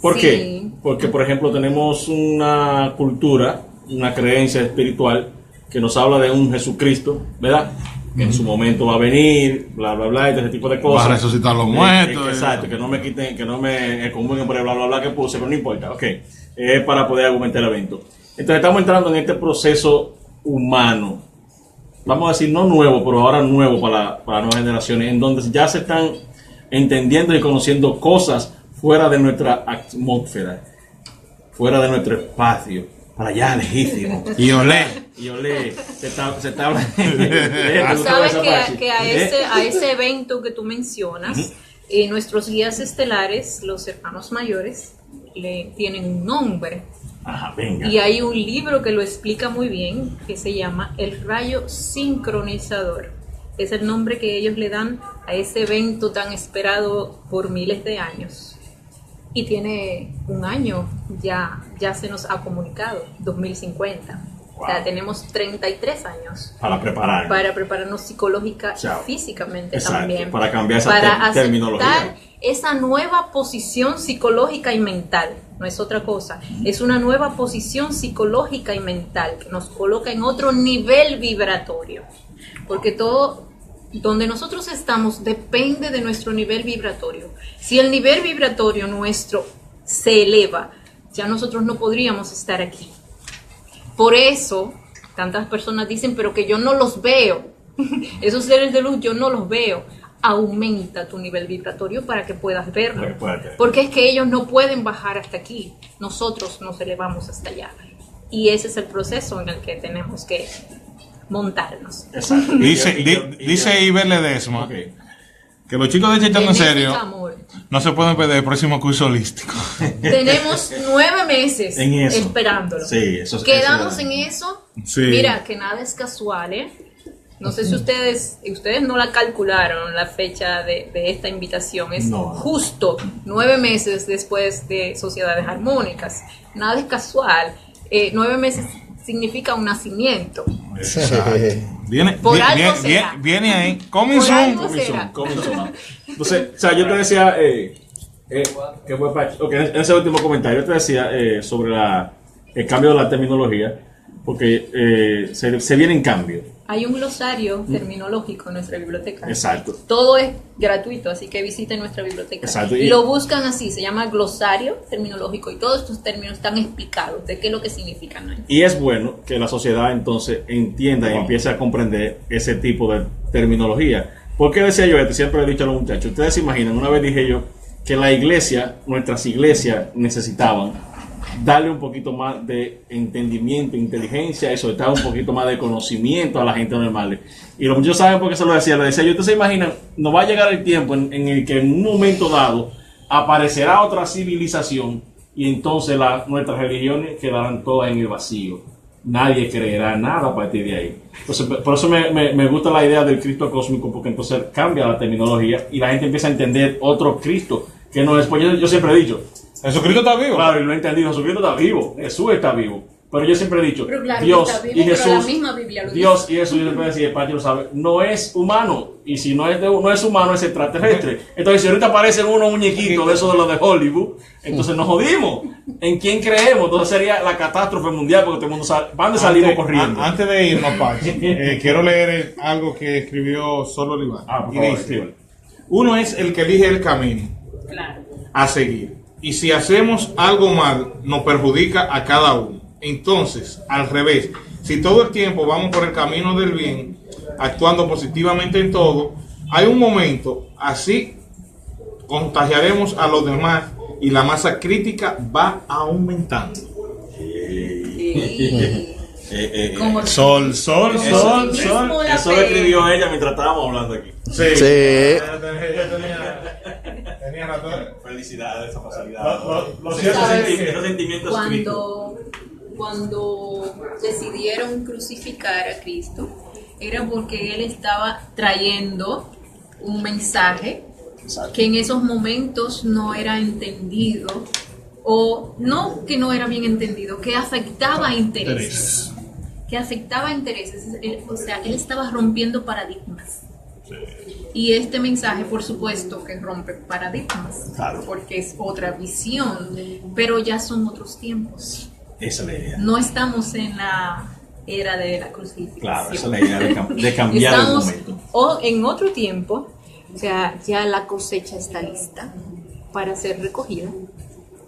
E: ¿Por qué? Porque, por ejemplo, tenemos una cultura, una creencia espiritual que nos habla de un Jesucristo, ¿verdad? Que en su momento va a venir, bla, bla, bla, y ese tipo de cosas.
H: Va a resucitar los muertos.
E: Exacto, que no me quiten, que no me comungen por el bla, bla, bla que puse, pero no importa, ok. Para poder argumentar el evento. Entonces estamos entrando en este proceso humano, vamos a decir no nuevo, pero ahora nuevo para nuevas generaciones, en donde ya se están entendiendo y conociendo cosas fuera de nuestra atmósfera, fuera de nuestro espacio, para allá lejísimo.
H: Y olé.
E: Se está hablando.
D: Sabes que a ese evento que tú mencionas, nuestros guías estelares, los hermanos mayores, le tienen un nombre.
E: Ajá, venga.
D: Y hay un libro que lo explica muy bien, que se llama El rayo sincronizador. Es el nombre que ellos le dan a ese evento tan esperado por miles de años. Y tiene un año, ya se nos ha comunicado, 2050.
E: Wow.
D: O sea, tenemos 33 años
E: Para preparar.
D: para prepararnos psicológica
E: Chao.
D: y físicamente
E: Exacto,
D: también.
E: para cambiar esa
D: para aceptar
E: terminología.
D: esa nueva posición psicológica y mental. No es otra cosa. Es una nueva posición psicológica y mental que nos coloca en otro nivel vibratorio. Porque todo donde nosotros estamos depende de nuestro nivel vibratorio. Si el nivel vibratorio nuestro se eleva, ya nosotros no podríamos estar aquí. Por eso, tantas personas dicen, pero que yo no los veo. Esos seres de luz yo no los veo. Aumenta tu nivel vibratorio para que puedas verlo. Porque es que ellos no pueden bajar hasta aquí. Nosotros nos elevamos hasta allá. Y ese es el proceso en el que tenemos que montarnos.
E: Exacto.
H: Dice Iber Ledesma
E: Ok.
H: que los chicos de Chechando en serio
D: Genética, amor.
H: no se pueden perder el próximo curso holístico.
D: Tenemos 9 meses
E: En eso.
D: esperándolo.
E: Sí, eso
D: Quedamos
E: eso-
D: en eso.
H: Sí.
D: Mira, que nada es casual, ¿eh? No sé si ustedes no la calcularon la fecha de esta invitación. Es
E: No.
D: justo 9 meses después de Sociedades Armónicas. Nada es casual. 9 meses significa un nacimiento.
H: Viene,
D: Por algo será.
H: viene ahí. Coming
D: Por
H: soon.
D: algo
E: Coming soon,
D: será.
E: coming soon. Entonces, o sea, yo te decía, que fue ok, en ese último comentario, yo te decía sobre el cambio de la terminología, porque se vienen cambios.
D: Hay un glosario terminológico en nuestra biblioteca.
E: Exacto.
D: Todo es gratuito, así que visiten nuestra biblioteca.
E: Exacto.
D: Y lo buscan así, se llama glosario terminológico y todos estos términos están explicados de qué es lo que significan, ¿no?
E: Y es bueno que la sociedad entonces entienda y empiece a comprender ese tipo de terminología. ¿Por qué decía yo esto? Siempre he dicho a los muchachos, ustedes se imaginan, una vez dije yo que la iglesia, nuestras iglesias necesitaban darle un poquito más de entendimiento, inteligencia y sobre todo un poquito más de conocimiento a la gente normal. Y los muchachos saben por qué se lo decía. Le decía yo, ustedes se imaginan, nos va a llegar el tiempo en el que en un momento dado aparecerá otra civilización y entonces nuestras religiones quedarán todas en el vacío. Nadie creerá nada a partir de ahí. Entonces, por eso me gusta la idea del Cristo cósmico, porque entonces cambia la terminología y la gente empieza a entender otro Cristo, que no es, pues yo siempre he dicho,
H: Jesucristo está vivo.
E: claro, y lo he entendido, Jesucristo está vivo, Jesús está vivo, pero yo siempre he dicho,
D: Pero claro,
E: Dios
D: está vivo,
E: y
D: pero
E: Jesús,
D: la misma Biblia lo dice.
E: Dios y Jesús, yo siempre decía, el Padre lo sabe, no es humano, y si no es humano, es extraterrestre. Entonces, si ahorita aparecen unos muñequitos de esos de los de Hollywood, entonces nos jodimos. ¿En quién creemos? Entonces sería la catástrofe mundial, porque todo el mundo sabe, ¿para dónde salimos corriendo?
H: Antes de irnos, Pachi, quiero leer algo que escribió Solo Oliván.
E: Por
H: Y
E: favor,
H: dice,
E: escríbelo.
H: uno es el que elige el camino
D: Claro.
H: a seguir. Y si hacemos algo mal, nos perjudica a cada uno. Entonces, al revés, si todo el tiempo vamos por el camino del bien, actuando positivamente en todo, hay un momento, así contagiaremos a los demás y la masa crítica va aumentando.
D: Como
H: Sol.
E: Eso lo escribió ella mientras estábamos hablando aquí.
H: Sí.
G: Tenía razón.
E: Felicidades, esa facilidad.
G: Lo cierto es que
E: Esos sentimientos críticos.
D: cuando decidieron crucificar a Cristo, era porque Él estaba trayendo un mensaje que en esos momentos no era entendido, o no que no era bien entendido, que afectaba intereses. Que afectaba intereses. O sea, Él estaba rompiendo paradigmas. Y este mensaje, por supuesto, que rompe paradigmas,
E: Claro.
D: porque es otra visión, pero ya son otros tiempos.
E: Esa es la idea.
D: No estamos en la era de la crucifixión.
E: Claro, esa es la idea de cambiar
D: Estamos
E: el momento.
D: en otro tiempo, o sea, ya la cosecha está lista para ser recogida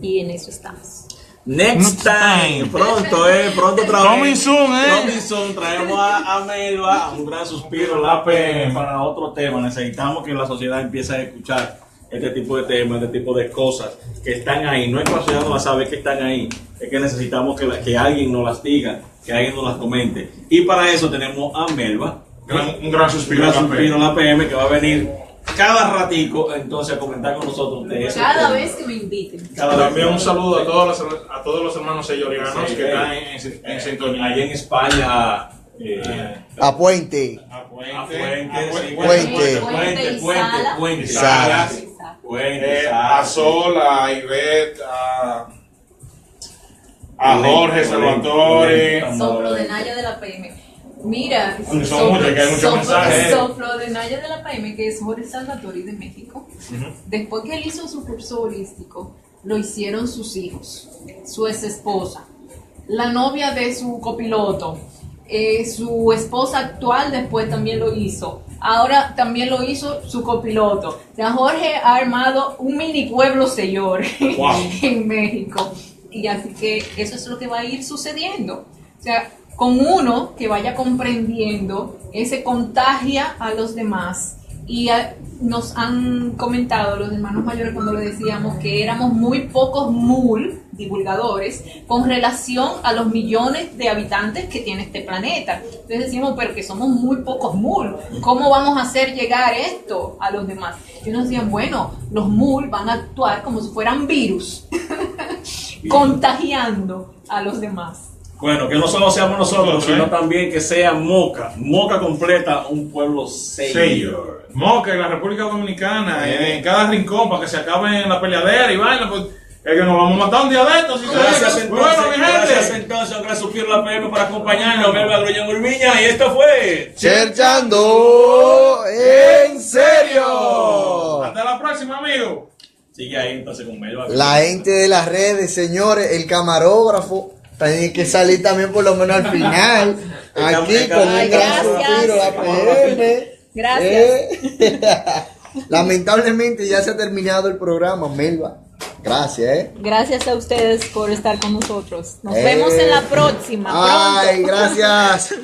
D: y en eso estamos.
E: Next time, pronto otra vez.
H: Coming soon,
E: Coming soon, traemos a Melba, a un gran suspiro, la PM, para otro tema. Necesitamos que la sociedad empiece a escuchar este tipo de temas, este tipo de cosas que están ahí. No es que la sociedad no la sabe que están ahí, es que necesitamos que alguien nos las diga, que alguien nos las comente. Y para eso tenemos a Melba,
H: Un gran suspiro.
E: la PM, que va a venir cada ratico entonces a comentar con nosotros de eso.
D: Cada vez que me inviten.
H: También un saludo a todos los hermanos sellorianos
E: Sí,
H: que están en sintonía.
E: Allí en España.
A: A Puente.
H: A Puente.
E: A Puente, sí,
A: Puente.
E: Puente,
A: Salas.
E: Salas,
H: A
E: Salas.
H: Sol, a Ivette, a Jorge Salvatore.
D: Soplo de Naya de la PM. Mira,
H: Aunque son muchos, que hay muchos mensajes.
D: Soplo de Naya de la PM, que es Jorge Salvatore de México. Después que él hizo su curso holístico, lo hicieron sus hijos, su ex esposa, la novia de su copiloto, su esposa actual después también lo hizo. Ahora también lo hizo su copiloto. O sea, Jorge ha armado un mini pueblo señor en México. Y así que eso es lo que va a ir sucediendo. O sea, con uno que vaya comprendiendo, ese contagia a los demás. Y nos han comentado los hermanos mayores cuando le decíamos que éramos muy pocos divulgadores, con relación a los millones de habitantes que tiene este planeta. Entonces decimos, pero que somos muy pocos ¿cómo vamos a hacer llegar esto a los demás? Y nos decían, bueno, los van a actuar como si fueran virus, contagiando a los demás.
E: Bueno, que no solo seamos nosotros, sino también que sea Moca completa, un pueblo sello.
H: Moca en la República Dominicana, en cada rincón, para que se acaben la peleadera y vaina, pues es que nos vamos a matar un día de estos.
E: Gracias entonces,
H: Bueno, mi gente.
E: gracias entonces, gracias Supir la PM por acompañarnos, Melba Grullón Urmiña, y esto fue
A: Cherchando en serio.
H: Hasta la próxima, amigo.
E: Sigue ahí entonces con Melba.
A: La gente de las redes, señores, el camarógrafo tiene que salir también por lo menos al final. Aquí con un gran
D: Gracias.
A: suspiro, la PM.
D: Gracias.
A: Lamentablemente ya se ha terminado el programa, Melba. Gracias,
D: Gracias a ustedes por estar con nosotros. Nos vemos en la próxima.
A: Ay,
D: Pronto.
A: gracias.